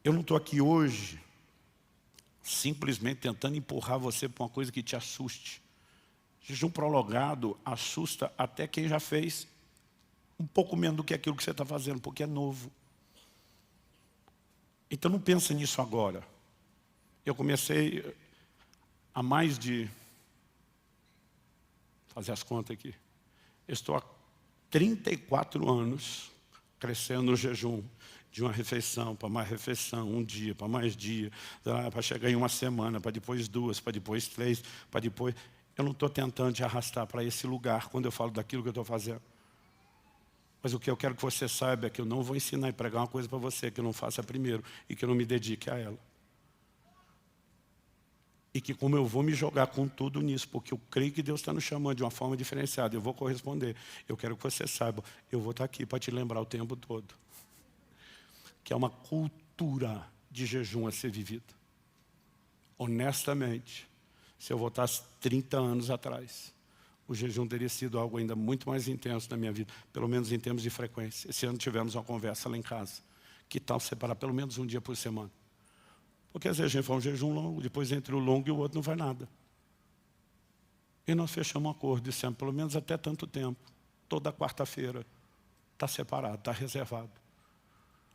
Eu não estou aqui hoje simplesmente tentando empurrar você para uma coisa que te assuste. Jejum prolongado assusta até quem já fez um pouco menos do que aquilo que você está fazendo, porque é novo. Então não pensa nisso agora. Eu comecei há mais de... fazer as contas aqui. Eu estou há 34 anos crescendo no jejum, de uma refeição para mais refeição, um dia para mais dia, para chegar em uma semana, para depois 2, para depois 3, para depois... Eu não estou tentando te arrastar para esse lugar quando eu falo daquilo que eu estou fazendo. Mas o que eu quero que você saiba é que eu não vou ensinar e pregar uma coisa para você que eu não faça primeiro e que eu não me dedique a ela. E que como eu vou me jogar com tudo nisso, porque eu creio que Deus está nos chamando de uma forma diferenciada, eu vou corresponder. Eu quero que você saiba, eu vou estar aqui para te lembrar o tempo todo. Que é uma cultura de jejum a ser vivida. Honestamente, se eu voltasse 30 anos atrás, o jejum teria sido algo ainda muito mais intenso na minha vida, pelo menos em termos de frequência. Esse ano tivemos uma conversa lá em casa. Que tal separar pelo menos um dia por semana? Porque às vezes a gente faz um jejum longo, depois entre o longo e o outro não vai nada. E nós fechamos um acordo, dissemos, pelo menos até tanto tempo, toda quarta-feira, está separado, está reservado.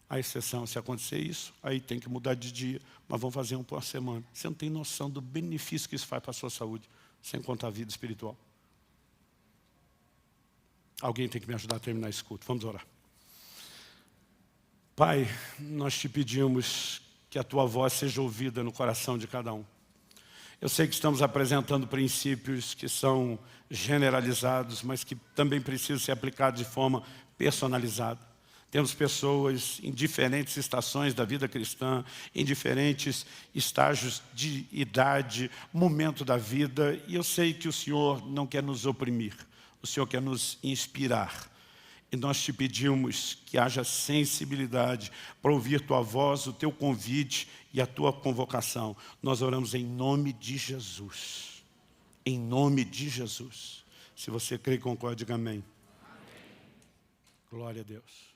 A exceção, se acontecer isso, aí tem que mudar de dia, mas vamos fazer um por semana. Você não tem noção do benefício que isso faz para a sua saúde, sem contar a vida espiritual. Alguém tem que me ajudar a terminar esse culto. Vamos orar. Pai, nós te pedimos que a tua voz seja ouvida no coração de cada um. Eu sei que estamos apresentando princípios que são generalizados, mas que também precisam ser aplicados de forma personalizada. Temos pessoas em diferentes estações da vida cristã, em diferentes estágios de idade, momento da vida, e eu sei que o Senhor não quer nos oprimir, o Senhor quer nos inspirar. E nós te pedimos que haja sensibilidade para ouvir tua voz, o teu convite e a tua convocação. Nós oramos em nome de Jesus. Em nome de Jesus. Se você crê e concorda, diga amém. Glória a Deus.